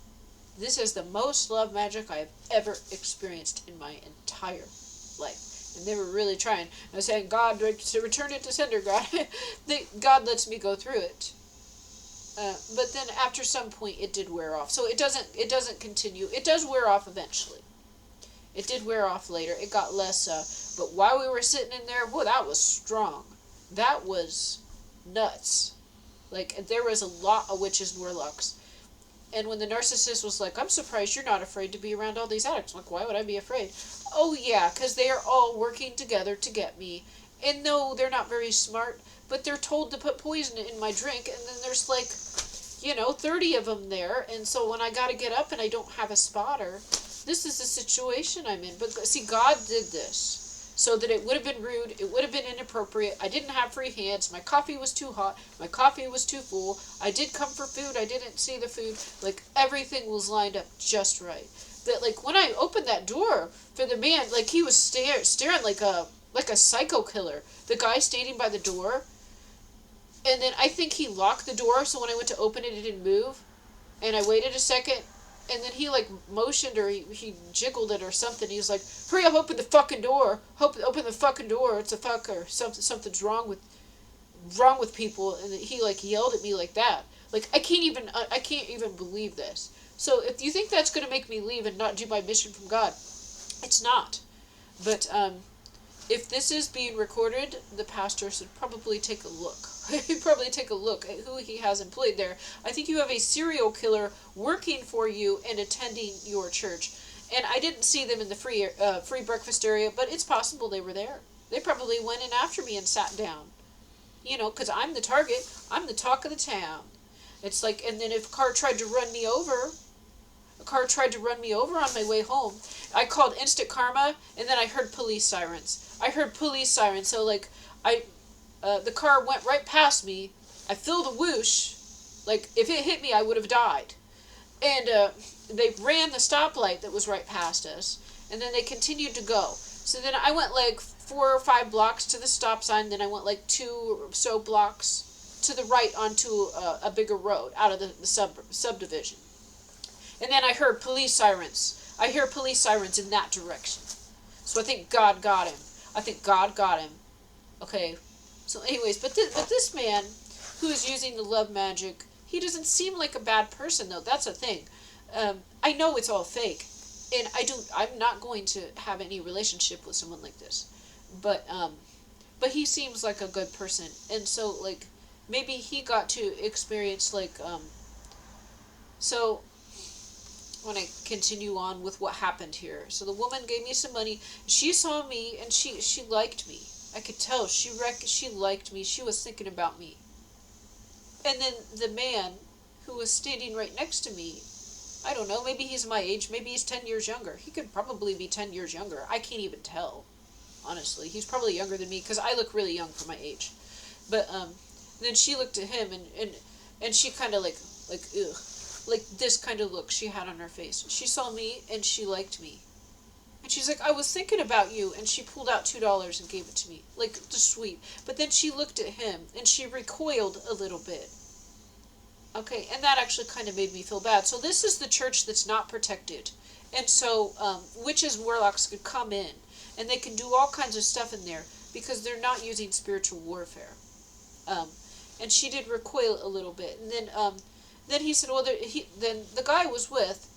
This is the most love magic I have ever experienced in my entire life. And they were really trying. I was saying, God, to return it to sender, God. God lets me go through it. But then after some point, it did wear off. So it doesn't continue. It does wear off eventually. It did wear off later. It got less. But while we were sitting in there, boy, that was strong. That was nuts. Like, there was a lot of witches and warlocks. And when the narcissist was like, I'm surprised you're not afraid to be around all these addicts. I'm like, why would I be afraid? Oh, yeah, because they are all working together to get me. And no, they're not very smart, but they're told to put poison in my drink. And then there's like, 30 of them there. And so when I got to get up and I don't have a spotter, this is the situation I'm in. But see, God did this so that it would have been rude, it would have been inappropriate. I didn't have free hands, my coffee was too hot, my coffee was too full, I did come for food, I didn't see the food. Like, everything was lined up just right. That, like, when I opened that door for the man, like, he was staring like a psycho killer. The guy standing by the door. And then I think he locked the door, so when I went to open it, it didn't move. And I waited a second, and then he, like, motioned, or he jiggled it or something. He was like, hurry up, open the fucking door. Open the fucking door. It's a fucker. Something's wrong with people. And he, like, yelled at me like that. Like, I can't even believe this. So if you think that's going to make me leave and not do my mission from God, it's not. But, if this is being recorded, the pastor should probably take a look. He'd probably take a look at who he has employed there. I think you have a serial killer working for you and attending your church. And I didn't see them in the free breakfast area, but it's possible they were there. They probably went in after me and sat down. Because I'm the target. I'm the talk of the town. It's like, and then if a car tried to run me over on my way home, I called instant karma, and then I heard police sirens. So, like, the car went right past me. I feel the whoosh. Like, if it hit me, I would have died. And they ran the stoplight that was right past us, and then they continued to go. So then I went, like, 4 or 5 blocks to the stop sign, then I went, like, 2 or so blocks to the right onto a bigger road out of the subdivision. And then I heard police sirens. I hear police sirens in that direction. So I think God got him. Okay. So anyways, but this man who is using the love magic, he doesn't seem like a bad person, though. That's the thing. I know it's all fake. And I'm not going to have any relationship with someone like this. But he seems like a good person. And so, like, maybe he got to experience, like, so when I continue on with what happened here. So the woman gave me some money. She saw me, and she liked me. I could tell she liked me. She was thinking about me. And then the man who was standing right next to me, I don't know, maybe he's my age, maybe he's 10 years younger. He could probably be 10 years younger. I can't even tell, honestly. He's probably younger than me, because I look really young for my age. But then she looked at him, and she kind of like, ugh. Like, this kind of look she had on her face. She saw me, and she liked me. And she's like, I was thinking about you, and she pulled out $2 and gave it to me. Like, just sweet. But then she looked at him, and she recoiled a little bit. Okay, and that actually kind of made me feel bad. So this is the church that's not protected. And so witches and warlocks could come in, and they can do all kinds of stuff in there, because they're not using spiritual warfare. And she did recoil a little bit. And then he said, well, then the guy was with,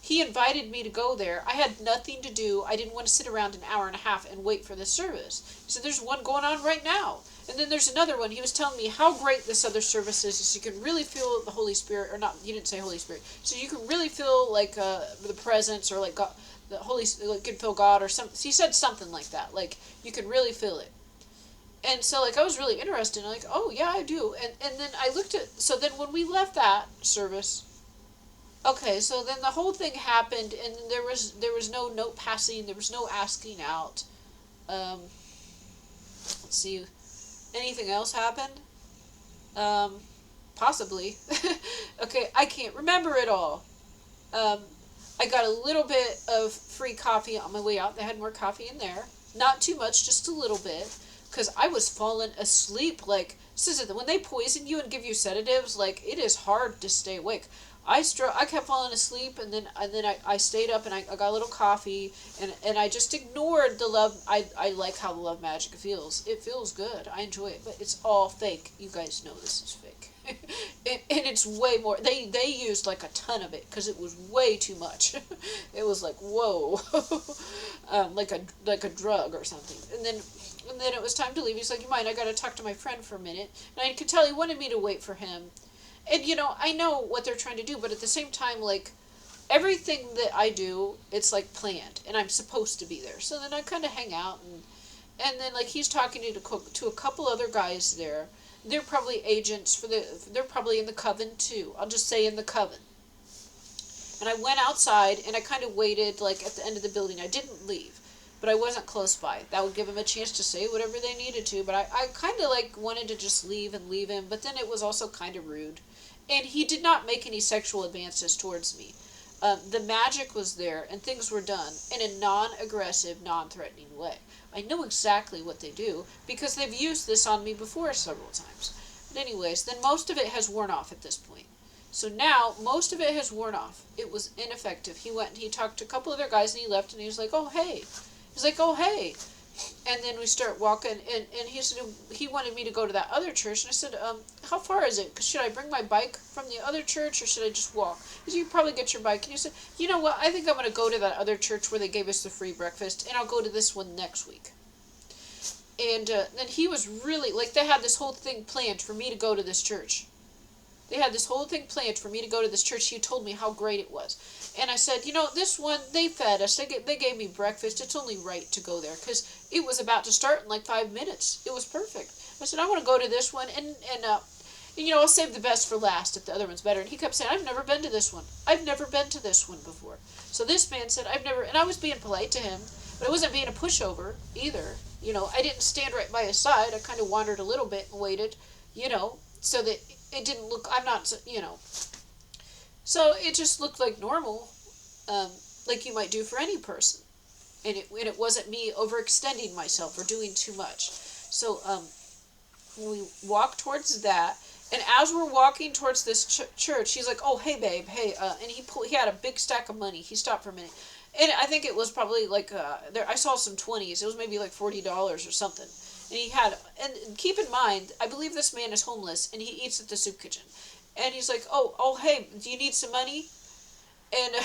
he invited me to go there. I had nothing to do. I didn't want to sit around an hour and a half and wait for the service. He said, there's one going on right now. And then there's another one. He was telling me how great this other service is. So you can really feel the Holy Spirit, or not, you didn't say Holy Spirit. So you can really feel, like, the presence, or, like, God, the Holy, like, you can feel God, or something. He said something like that. Like, you can really feel it. And so like I was really interested, like, oh yeah, I do. And then I looked at, so then when we left that service, okay, so then the whole thing happened, and there was no note passing, there was no asking out. Let's see, anything else happened? Um, Possibly. Okay, I can't remember it all. Um, I got a little bit of free coffee on my way out. They had more coffee in there. Not too much, just a little bit. Because I was falling asleep. Like, this is it. When they poison you and give you sedatives, like, it is hard to stay awake. I kept falling asleep, and then I stayed up, and I got a little coffee, and I just ignored the love. I like how the love magic feels. It feels good. I enjoy it, but it's all fake. You guys know this is fake. And it's way more. They used like a ton of it because it was way too much. It was like, whoa, like a drug or something. And then it was time to leave. He's like, you mind? I got to talk to my friend for a minute. And I could tell he wanted me to wait for him. And I know what they're trying to do, but at the same time, like, everything that I do, it's like planned, and I'm supposed to be there. So then I kind of hang out, and then like he's talking to a couple other guys there. They're probably agents they're probably in the coven too. I'll just say in the coven. And I went outside, and I kind of waited like at the end of the building. I didn't leave, but I wasn't close by. That would give them a chance to say whatever they needed to. But I kind of like wanted to just leave and leave him, but then it was also kind of rude. And he did not make any sexual advances towards me. The magic was there, and things were done in a non-aggressive, non-threatening way. I know exactly what they do because they've used this on me before several times. But anyways, then most of it has worn off at this point. So now most of it has worn off. It was ineffective. He went and he talked to a couple other guys, and he left, and he was like, "Oh hey," he's like, "Oh hey." And then we start walking, and he said he wanted me to go to that other church, and I said, how far is it? Should I bring my bike from the other church, or should I just walk? He said, you probably get your bike. And he said, you know what, I think I'm going to go to that other church where they gave us the free breakfast, and I'll go to this one next week. And then he was really, like, they had this whole thing planned for me to go to this church. They had this whole thing planned for me to go to this church. He told me how great it was. And I said, this one, they fed us. They gave me breakfast. It's only right to go there because it was about to start in like 5 minutes. It was perfect. I said, I want to go to this one, and I'll save the best for last if the other one's better. And he kept saying, I've never been to this one. I've never been to this one before. So this man said, I've never, and I was being polite to him, but I wasn't being a pushover either. I didn't stand right by his side. I kind of wandered a little bit and waited, so that it didn't look, I'm not, so it just looked like normal, like you might do for any person. And it wasn't me overextending myself or doing too much. So we walked towards that, and as we're walking towards this church, he's like, oh, hey, babe, hey, and he had a big stack of money. He stopped for a minute. And I think it was probably like, I saw some 20s. It was maybe like $40 or something. And keep in mind, I believe this man is homeless, and he eats at the soup kitchen. And he's like, oh, hey, do you need some money? And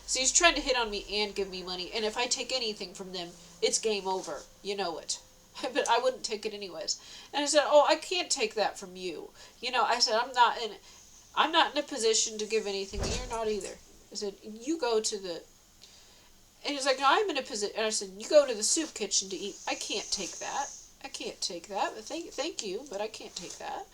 so he's trying to hit on me and give me money. And if I take anything from them, it's game over. You know it. But I wouldn't take it anyways. And I said, oh, I can't take that from you. I said, I'm not in a position to give anything. You're not either. I said, you go to the... And he's like, no, I'm in a position... And I said, you go to the soup kitchen to eat. I can't take that. I can't take that. Thank you, but I can't take that.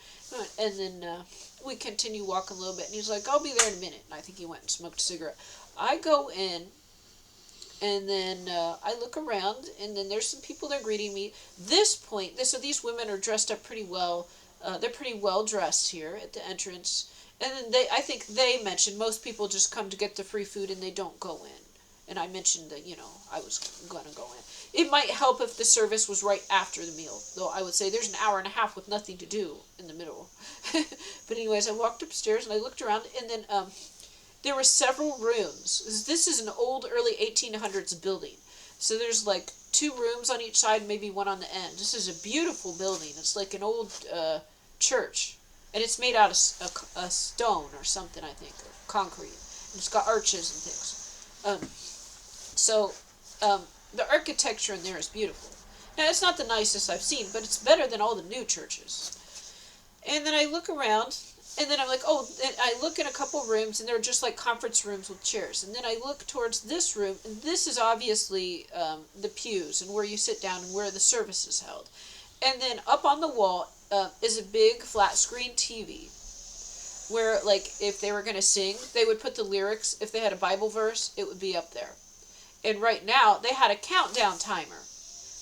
And then we continue walking a little bit, and he's like, I'll be there in a minute. And I think he went and smoked a cigarette. I go in, and then I look around, and then there's some people there greeting me. So these women are dressed up pretty well. They're pretty well dressed here at the entrance. And then I think they mentioned most people just come to get the free food, and they don't go in. And I mentioned that, I was going to go in. It might help if the service was right after the meal, though I would say there's an hour and a half with nothing to do in the middle. But anyways, I walked upstairs and I looked around, and then there were several rooms. This is an old, early 1800s building. So there's like 2 rooms on each side, maybe one on the end. This is a beautiful building. It's like an old church. And it's made out of a stone or something, I think, or concrete. And it's got arches and things. The architecture in there is beautiful. Now, it's not the nicest I've seen, but it's better than all the new churches. And then I look around, and then I'm like, and I look in a couple rooms, and they're just like conference rooms with chairs. And then I look towards this room, and this is obviously the pews and where you sit down and where the service is held. And then up on the wall is a big flat screen TV where, like, if they were going to sing, they would put the lyrics. If they had a Bible verse, it would be up there. And right now, they had a countdown timer.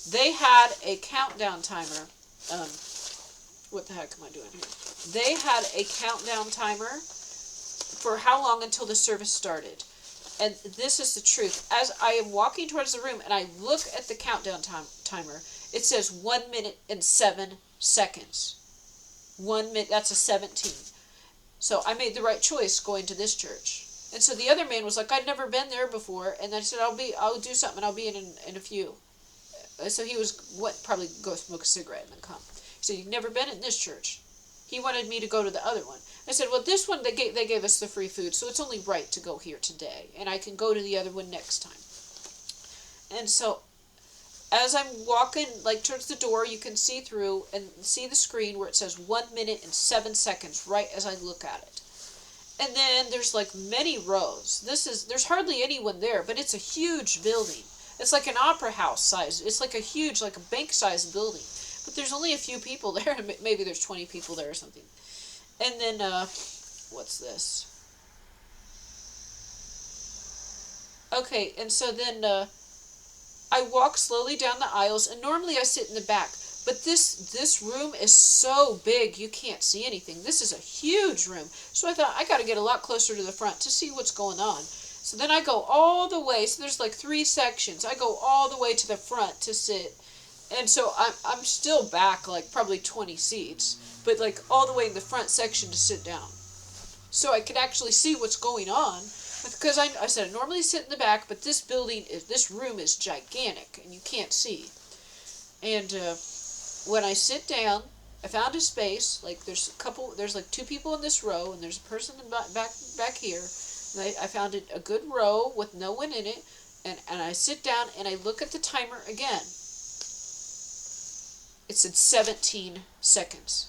They had a countdown timer. What the heck am I doing here? They had a countdown timer for how long until the service started. And this is the truth. As I am walking towards the room and I look at the countdown timer, it says 1 minute and 7 seconds. 1 minute, that's a 17. So I made the right choice going to this church. And so the other man was like, I'd never been there before. And I said, I'll do something. I'll be in a few. So he was, probably go smoke a cigarette and then come. He said, you've never been in this church. He wanted me to go to the other one. I said, well, this one, they gave us the free food, so it's only right to go here today. And I can go to the other one next time. And so as I'm walking, like, towards the door, you can see through and see the screen where it says 1 minute and 7 seconds right as I look at it. And then there's, like, many rows. There's hardly anyone there, but it's a huge building. It's like an opera house size. It's like a huge, like a bank-sized building. But there's only a few people there. Maybe there's 20 people there or something. And then, what's this? Okay, and so then, I walk slowly down the aisles, and normally I sit in the back. But this room is so big, you can't see anything. This is a huge room. So I thought, I got to get a lot closer to the front to see what's going on. So then I go all the way, so there's like 3 sections. I go all the way to the front to sit. And so I'm still back like probably 20 seats, but like all the way in the front section to sit down. So I could actually see what's going on. Because I said I normally sit in the back, but this room is gigantic, and you can't see. And when I sit down, I found a space. Like there's like 2 people in this row, and there's a person back here. And I found a good row with no one in it, and I sit down and I look at the timer again. It said 17 seconds.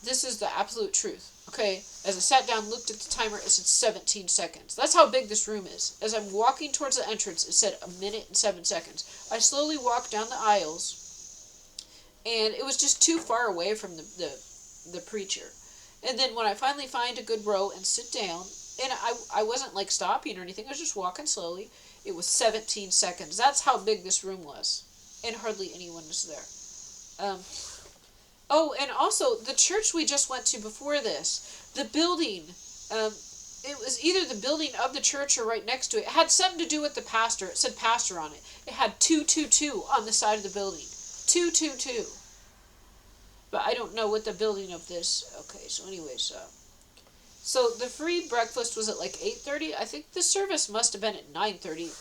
This is the absolute truth. Okay, as I sat down, looked at the timer, it said 17 seconds. That's how big this room is. As I'm walking towards the entrance, it said 1 minute and 7 seconds. I slowly walked down the aisles, and it was just too far away from the preacher. And then when I finally find a good row and sit down, and I wasn't like stopping or anything, I was just walking slowly, it was 17 seconds. That's how big this room was. And hardly anyone was there. Oh, and also, the church we just went to before this, the building, it was either the building of the church or right next to it. It had something to do with the pastor. It said pastor on it. It had 222 on the side of the building. 222. But I don't know what the building of this. Okay, so anyways, so the free breakfast was at like 8:30. I think the service must have been at 9:30.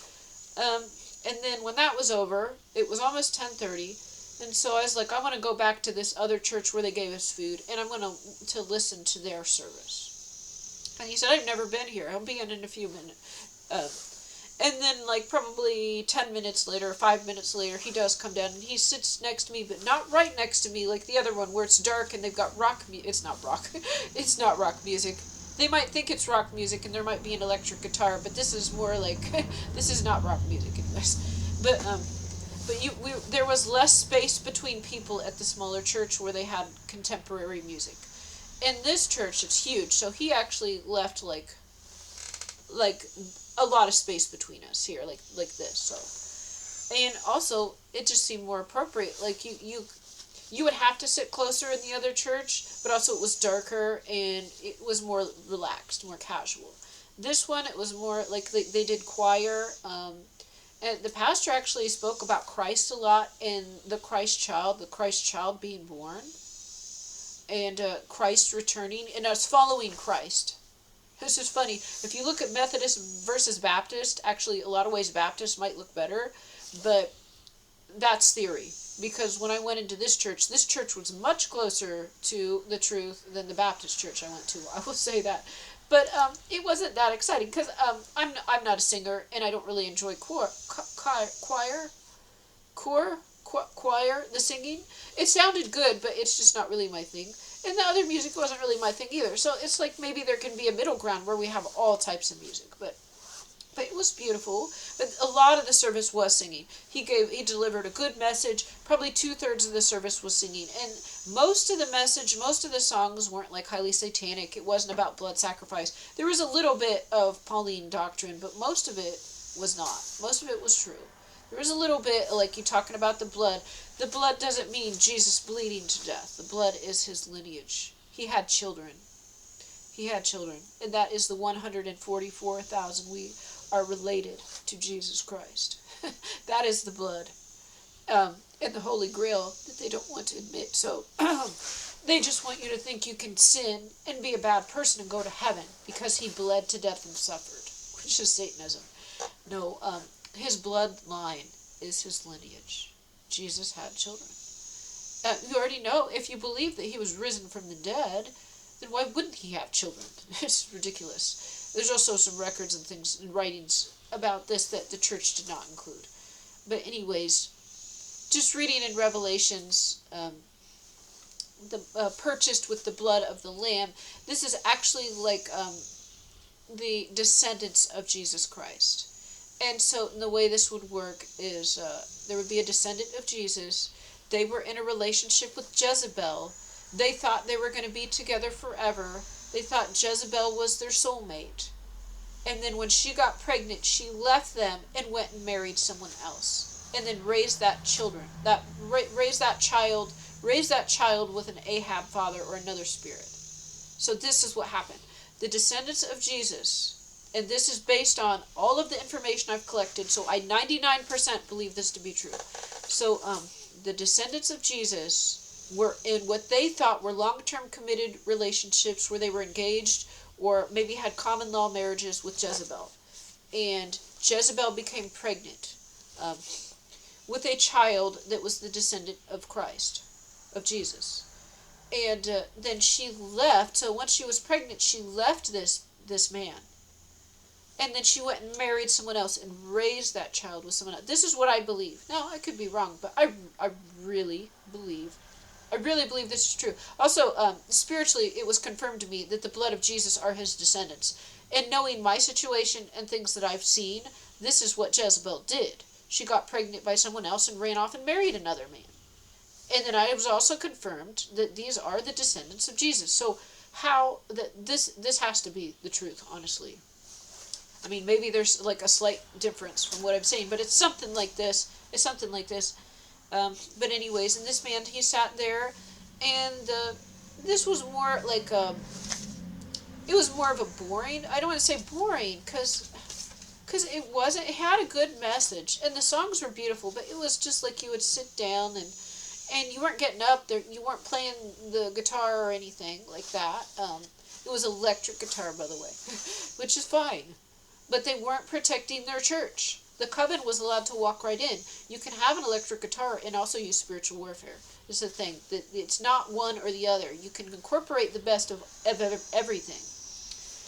And then when that was over, it was almost 10:30. And so I was like, I want to go back to this other church where they gave us food, and I'm going to listen to their service. And he said, I've never been here. I'll be in a few minutes. And then, like, probably 10 minutes later, 5 minutes later, he does come down, and he sits next to me, but not right next to me like the other one, where it's dark, and they've got rock music. It's not rock. It's not rock music. They might think it's rock music, and there might be an electric guitar, but this is more like, this is not rock music anyways. But there was less space between people at the smaller church where they had contemporary music. In this church, it's huge, so he actually left like a lot of space between us here, like this. So, and also it just seemed more appropriate. Like you would have to sit closer in the other church, but also it was darker and it was more relaxed, more casual. This one, it was more like they did choir. And the pastor actually spoke about Christ a lot and the Christ child being born, and Christ returning, and us following Christ. This is funny. If you look at Methodist versus Baptist, actually a lot of ways Baptist might look better, but that's theory. Because when I went into this church was much closer to the truth than the Baptist church I went to. I will say that. But it wasn't that exciting because I'm not a singer and I don't really enjoy choir, the singing. It sounded good, but it's just not really my thing. And the other music wasn't really my thing either. So it's like maybe there can be a middle ground where we have all types of music. But But it was beautiful. But a lot of the service was singing. He delivered a good message. Probably 2/3 of the service was singing. And most of the message, most of the songs weren't like highly satanic. It wasn't about blood sacrifice. There was a little bit of Pauline doctrine, but most of it was not. Most of it was true. There was a little bit like you talking about the blood. The blood doesn't mean Jesus bleeding to death. The blood is his lineage. He had children. He had children. And that is the 144,000 we are related to Jesus Christ. That is the blood. And the Holy Grail that they don't want to admit. So they just want you to think you can sin and be a bad person and go to heaven because he bled to death and suffered, which is Satanism. No, his bloodline is his lineage. Jesus had children. You already know, if you believe that he was risen from the dead, then why wouldn't he have children? It's ridiculous. There's also some records and things and writings about this that the church did not include. But anyways, just reading in Revelations, purchased with the blood of the Lamb, this is actually like the descendants of Jesus Christ. And so the way this would work is there would be a descendant of Jesus. They were in a relationship with Jezebel. They thought they were going to be together forever. They thought Jezebel was their soulmate. And then when she got pregnant, she left them and went and married someone else. And then raised that raised that child with an Ahab father or another spirit. So this is what happened. The descendants of Jesus, and this is based on all of the information I've collected, so I 99% believe this to be true. So the descendants of Jesus were in what they thought were long-term committed relationships where they were engaged or maybe had common law marriages with Jezebel. And Jezebel became pregnant with a child that was the descendant of Christ, of Jesus. And then she left. So once she was pregnant, she left this man. And then she went and married someone else and raised that child with someone else. This is what I believe. Now, I could be wrong, but I really believe this is true. Also, spiritually, it was confirmed to me that the blood of Jesus are his descendants. And knowing my situation and things that I've seen, this is what Jezebel did. She got pregnant by someone else and ran off and married another man. And then I was also confirmed that these are the descendants of Jesus. So how this has to be the truth, honestly. I mean, maybe there's like a slight difference from what I'm saying, but it's something like this. It's something like this. But anyways, and this man, he sat there, and this was more like it was more of a boring, I don't want to say boring, because it wasn't, it had a good message, and the songs were beautiful, but it was just like you would sit down, and you weren't getting up there, you weren't playing the guitar or anything like that. It was electric guitar, by the way, which is fine, but they weren't protecting their church. The coven was allowed to walk right in. You can have an electric guitar and also use spiritual warfare. It's the thing. It's not one or the other. You can incorporate the best of everything.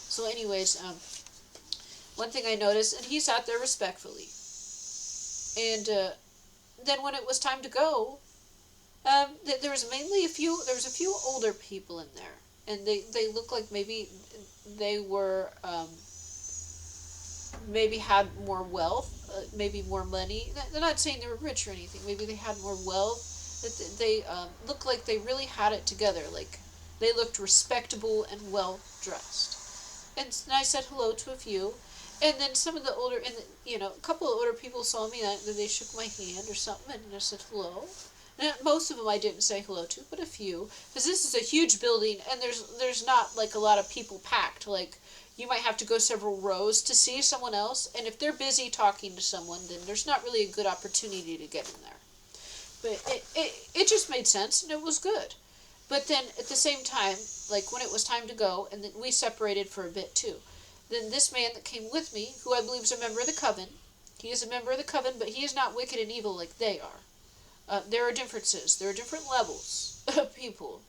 So anyways, one thing I noticed, and he sat there respectfully. And then when it was time to go, there was a few older people in there. And they looked like maybe they were... maybe had more wealth, maybe more money. They're not saying they were rich or anything. Maybe they had more wealth. That they looked like they really had it together. Like they looked respectable and well dressed. And I said hello to a few. And then some of the older, a couple of older people saw me. And they shook my hand or something, and I said hello. And most of them I didn't say hello to, but a few, because this is a huge building, and there's not like a lot of people packed. Like, you might have to go several rows to see someone else, and if they're busy talking to someone, then there's not really a good opportunity to get in there. But it just made sense, and it was good. But then, at the same time, like when it was time to go, and then we separated for a bit too, then this man that came with me, who I believe is a member of the coven, he is a member of the coven, but he is not wicked and evil like they are. There are differences. There are different levels of people,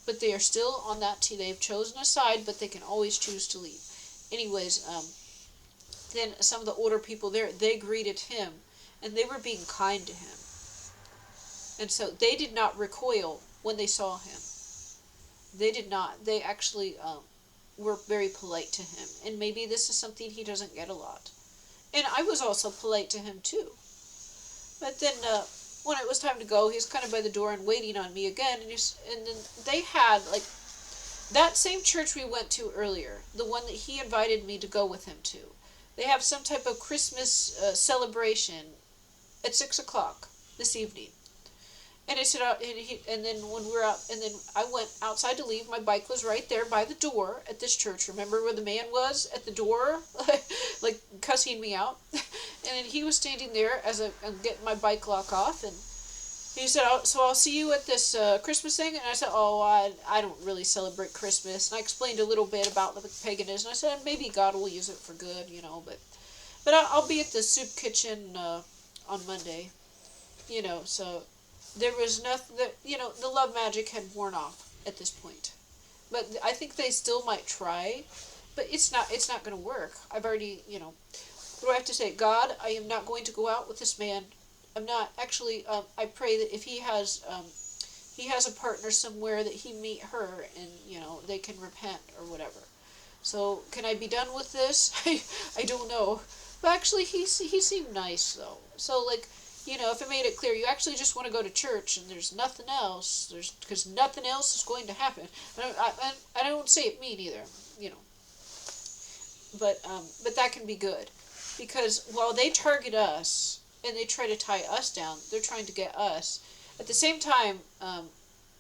but they are still on that team. They've chosen a side, but they can always choose to leave. Anyways, then some of the older people there, they greeted him, and they were being kind to him. And so they did not recoil when they saw him. They did not. They actually were very polite to him. And maybe this is something he doesn't get a lot. And I was also polite to him too. But then when it was time to go, he's kind of by the door and waiting on me again. And then they had like that same church we went to earlier, the one that he invited me to go with him to. They have some type of Christmas celebration at 6 o'clock this evening. And I said, and then when we were out, and then I went outside to leave. My bike was right there by the door at this church. Remember where the man was at the door, like cussing me out? And then he was standing there as I'm getting my bike lock off, and he said, "So I'll see you at this Christmas thing." And I said, "Oh, I don't really celebrate Christmas." And I explained a little bit about the paganism. I said, "Maybe God will use it for good, but I'll be at the soup kitchen on Monday, So there was nothing that the love magic had worn off at this point, but I think they still might try, but it's not going to work. I've already what do I have to say? God, I am not going to go out with this man. I'm not actually. I pray that if he has a partner somewhere, that he meet her and they can repent or whatever. So can I be done with this? I don't know. But actually, he seemed nice though. So like, if it made it clear you actually just want to go to church and there's nothing else, because nothing else is going to happen. I don't say it mean either, But that can be good, because while they target us and they try to tie us down, they're trying to get us. At the same time,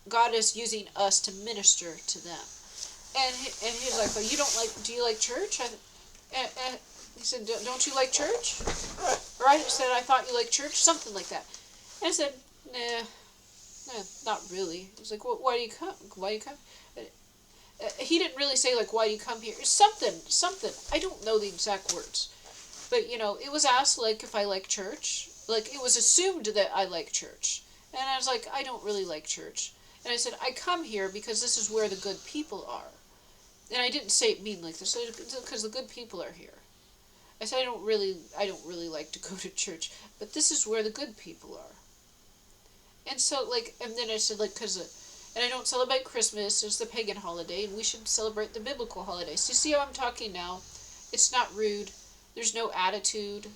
God is using us to minister to them. And he's like, "Well, do you like church?" And he said, "Don't you like church?" Or I said, "I thought you liked church," something like that. And I said, nah, not really. He was like, "Well, why do you come? Why do you come?" He didn't really say like, "Why do you come here?" Something. I don't know the exact words. But, it was asked like if I like church. Like, it was assumed that I like church. And I was like, "I don't really like church." And I said, "I come here because this is where the good people are." And I didn't say it mean like this, because the good people are here. I said, I don't really like to go to church, but this is where the good people are. And so, like, and then I said, like, and I don't celebrate Christmas, it's the pagan holiday, and we should celebrate the biblical holidays. You see how I'm talking now? It's not rude. There's no attitude.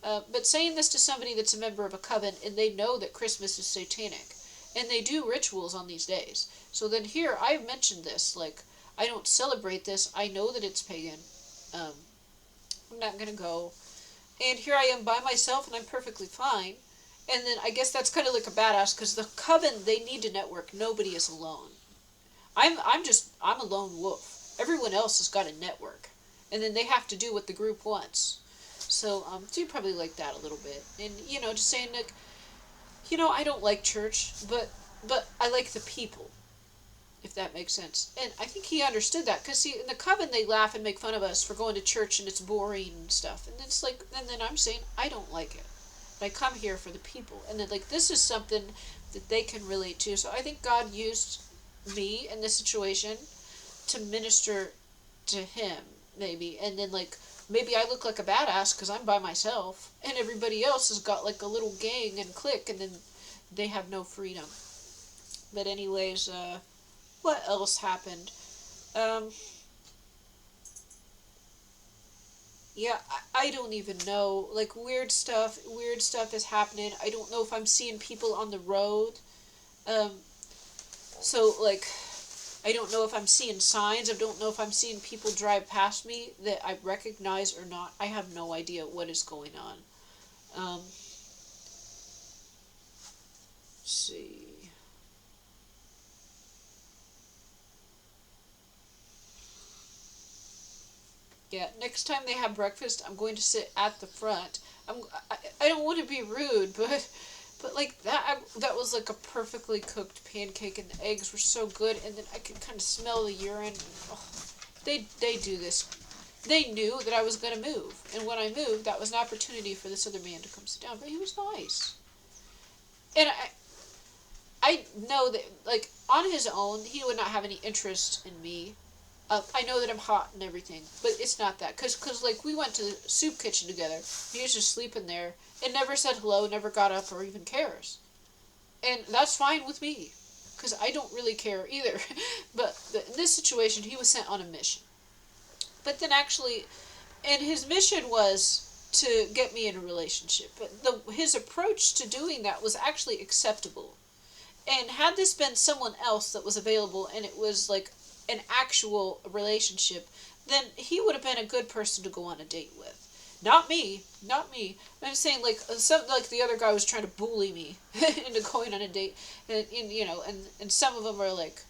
But saying this to somebody that's a member of a coven, and they know that Christmas is satanic, and they do rituals on these days. So then here, I've mentioned this, like, I don't celebrate this. I know that it's pagan. I'm not going to go. And here I am by myself, and I'm perfectly fine. And then I guess that's kind of like a badass, because the coven, they need to network. Nobody is alone. I'm a lone wolf. Everyone else has got a network. And then they have to do what the group wants. So you probably like that a little bit. And, just saying, like, I don't like church, but I like the people, if that makes sense. And I think he understood that, because, see, in the coven, they laugh and make fun of us for going to church and it's boring and stuff. And it's like, and then I'm saying, I don't like it. But I come here for the people. And then, like, this is something that they can relate to. So I think God used me in this situation to minister to him, maybe. And then, like, maybe I look like a badass because I'm by myself, and everybody else has got, like, a little gang and clique, and then they have no freedom. But anyways, what else happened? Yeah, I don't even know. Like, weird stuff is happening. I don't know if I'm seeing people on the road. So, like, I don't know if I'm seeing signs. I don't know if I'm seeing people drive past me that I recognize or not. I have no idea what is going on. Let's see. Yeah, next time they have breakfast, I'm going to sit at the front. I don't want to be rude, but like that was like a perfectly cooked pancake, and the eggs were so good, and then I could kind of smell the urine. Oh, they do this. They knew that I was going to move, and when I moved, that was an opportunity for this other man to come sit down. But he was nice, and I know that, like, on his own, he would not have any interest in me. I know that I'm hot and everything, but it's not that. Cause like, we went to the soup kitchen together. He was just sleeping there and never said hello, never got up or even cares. And that's fine with me, because I don't really care either. But in this situation, he was sent on a mission. But then actually, and his mission was to get me in a relationship. But his approach to doing that was actually acceptable. And had this been someone else that was available and it was like an actual relationship, then he would have been a good person to go on a date with. Not me, not me. I'm saying like like the other guy was trying to bully me into going on a date, and and some of them are like,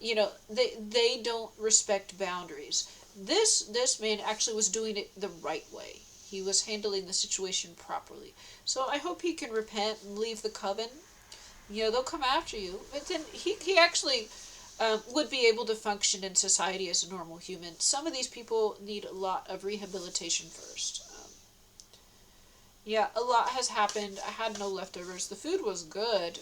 they don't respect boundaries. This man actually was doing it the right way. He was handling the situation properly. So I hope he can repent and leave the coven. They'll come after you, but then he actually would be able to function in society as a normal human. Some of these people need a lot of rehabilitation first. Yeah, a lot has happened. I had no leftovers. The food was good.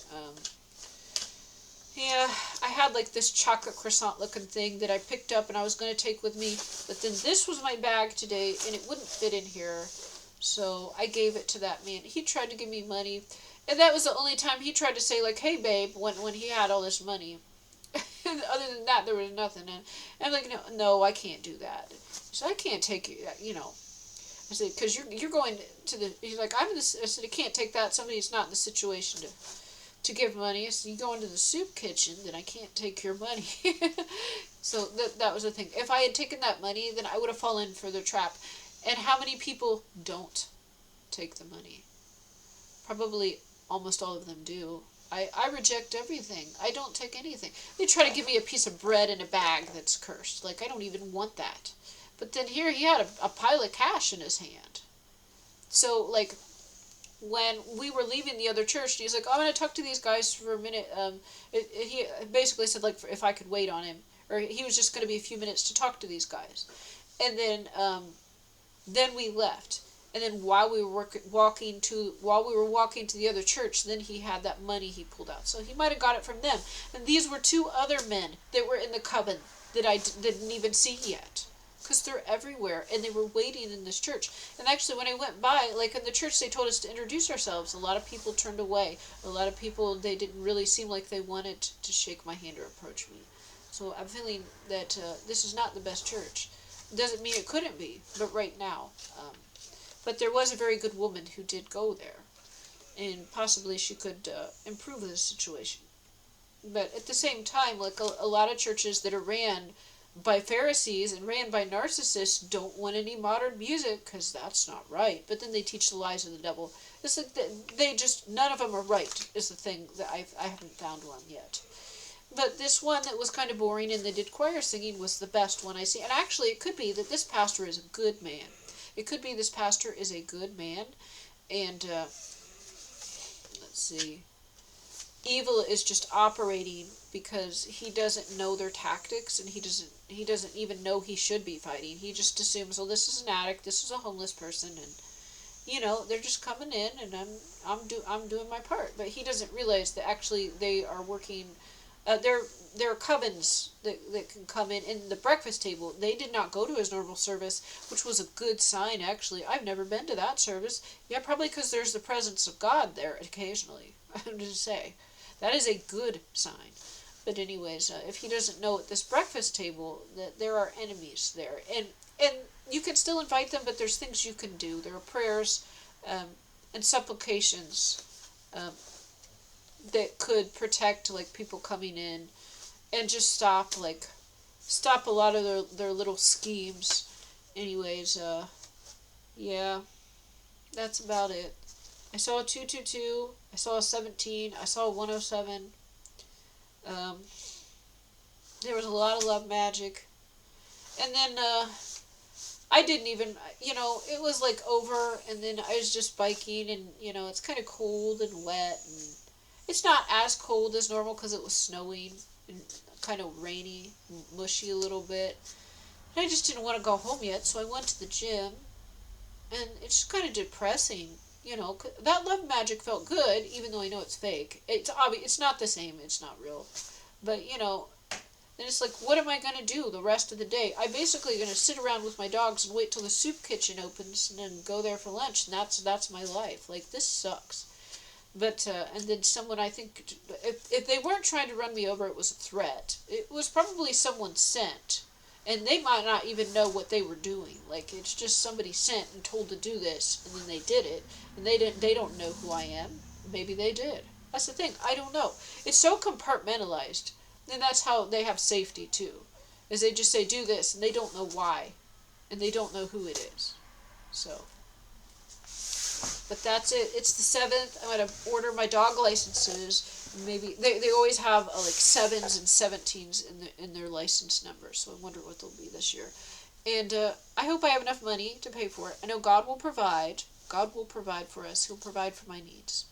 Yeah, I had like this chocolate croissant looking thing that I picked up and I was going to take with me. But then this was my bag today and it wouldn't fit in here. So I gave it to that man. He tried to give me money. And that was the only time he tried to say like, hey babe, when he had all this money. Other than that, there was nothing. And I'm like, no, I can't do that. So I can't take you, I said, because you're going to the, he's like, I said, I can't take that. Somebody's not in the situation to give money. I said, you go into the soup kitchen, then I can't take your money. So that was the thing. If I had taken that money, then I would have fallen for the trap. And how many people don't take the money? Probably almost all of them do. I reject everything. I don't take anything. They try to give me a piece of bread in a bag that's cursed. Like, I don't even want that. But then here he had a pile of cash in his hand. So, like, when we were leaving the other church, he's like, oh, I'm going to talk to these guys for a minute. He basically said, like, if I could wait on him. Or he was just going to be a few minutes to talk to these guys. And then we left. And then while we were walking to the other church, then he had that money he pulled out. So he might have got it from them. And these were two other men that were in the coven that I didn't even see yet. Because they're everywhere, and they were waiting in this church. And actually, when I went by, like in the church, they told us to introduce ourselves. A lot of people turned away. A lot of people, they didn't really seem like they wanted to shake my hand or approach me. So I'm feeling that this is not the best church. Doesn't mean it couldn't be, but right now. But there was a very good woman who did go there, and possibly she could improve the situation. But at the same time, like a lot of churches that are ran by Pharisees and ran by narcissists don't want any modern music because that's not right. But then they teach the lies of the devil. It's like they just, none of them are right is the thing that I haven't found one yet. But this one that was kind of boring and they did choir singing was the best one I see. And actually it could be that this pastor is a good man. It could be this pastor is a good man. And let's see. Evil is just operating because he doesn't know their tactics and he doesn't even know he should be fighting. He just assumes, well, this is an addict, this is a homeless person, and they're just coming in and I'm doing my part. But he doesn't realize that actually they are working. There are covens that can come in the breakfast table. They did not go to his normal service, which was a good sign actually. I've never been to that service. Yeah, probably because there's the presence of God there occasionally. I'm just saying. That is a good sign. But anyways, if he doesn't know at this breakfast table that there are enemies there. And you can still invite them, but there's things you can do. There are prayers and supplications that could protect like people coming in and just stop a lot of their little schemes. Anyways, yeah, that's about it. I saw a 222, I saw a 17, I saw a 107. There was a lot of love magic. And then, I didn't even, it was like over, and then I was just biking, and, it's kind of cold and wet, and it's not as cold as normal because it was snowing, and kind of rainy, mushy a little bit. And I just didn't want to go home yet, so I went to the gym, and it's just kind of depressing. That love magic felt good, even though I know it's fake. It's obvious, it's not the same, it's not real. But, then it's like, what am I going to do the rest of the day? I'm basically going to sit around with my dogs and wait till the soup kitchen opens and then go there for lunch, and that's my life. Like, this sucks. But, and then someone, I think, if they weren't trying to run me over, it was a threat. It was probably someone sent, and they might not even know what they were doing. Like, it's just somebody sent and told to do this, and then they did it, and they don't know who I am. Maybe they did. That's the thing. I don't know. It's so compartmentalized, and that's how they have safety too. Is they just say do this, and they don't know why, and they don't know who it is. So, but that's it. It's the 7th. I'm gonna order my dog licenses. Maybe they always have like 7s and 17s in their license numbers. So I wonder what they'll be this year. And I hope I have enough money to pay for it. I know God will provide. God will provide for us. He'll provide for my needs.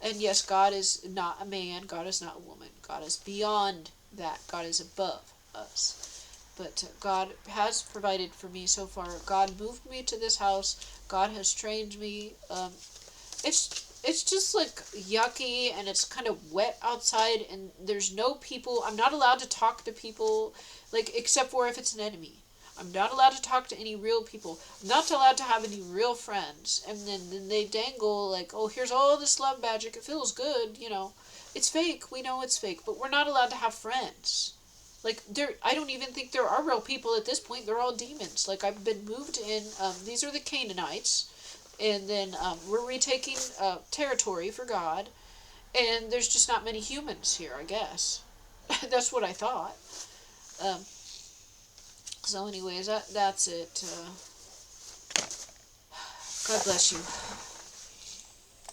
And yes, God is not a man. God is not a woman. God is beyond that. God is above us. But God has provided for me so far. God moved me to this house. God has trained me. It's just like yucky, and it's kind of wet outside, and there's no people. I'm not allowed to talk to people, like, except for if it's an enemy. I'm not allowed to talk to any real people. I'm not allowed to have any real friends. And then they dangle like, oh, here's all this love magic. It feels good, you know. It's fake. We know it's fake, but we're not allowed to have friends. Like, I don't even think there are real people at this point. They're all demons. Like, I've been moved in. These are the Canaanites. And then we're retaking territory for God. And there's just not many humans here, I guess. That's what I thought. So anyways, that's it. God bless you.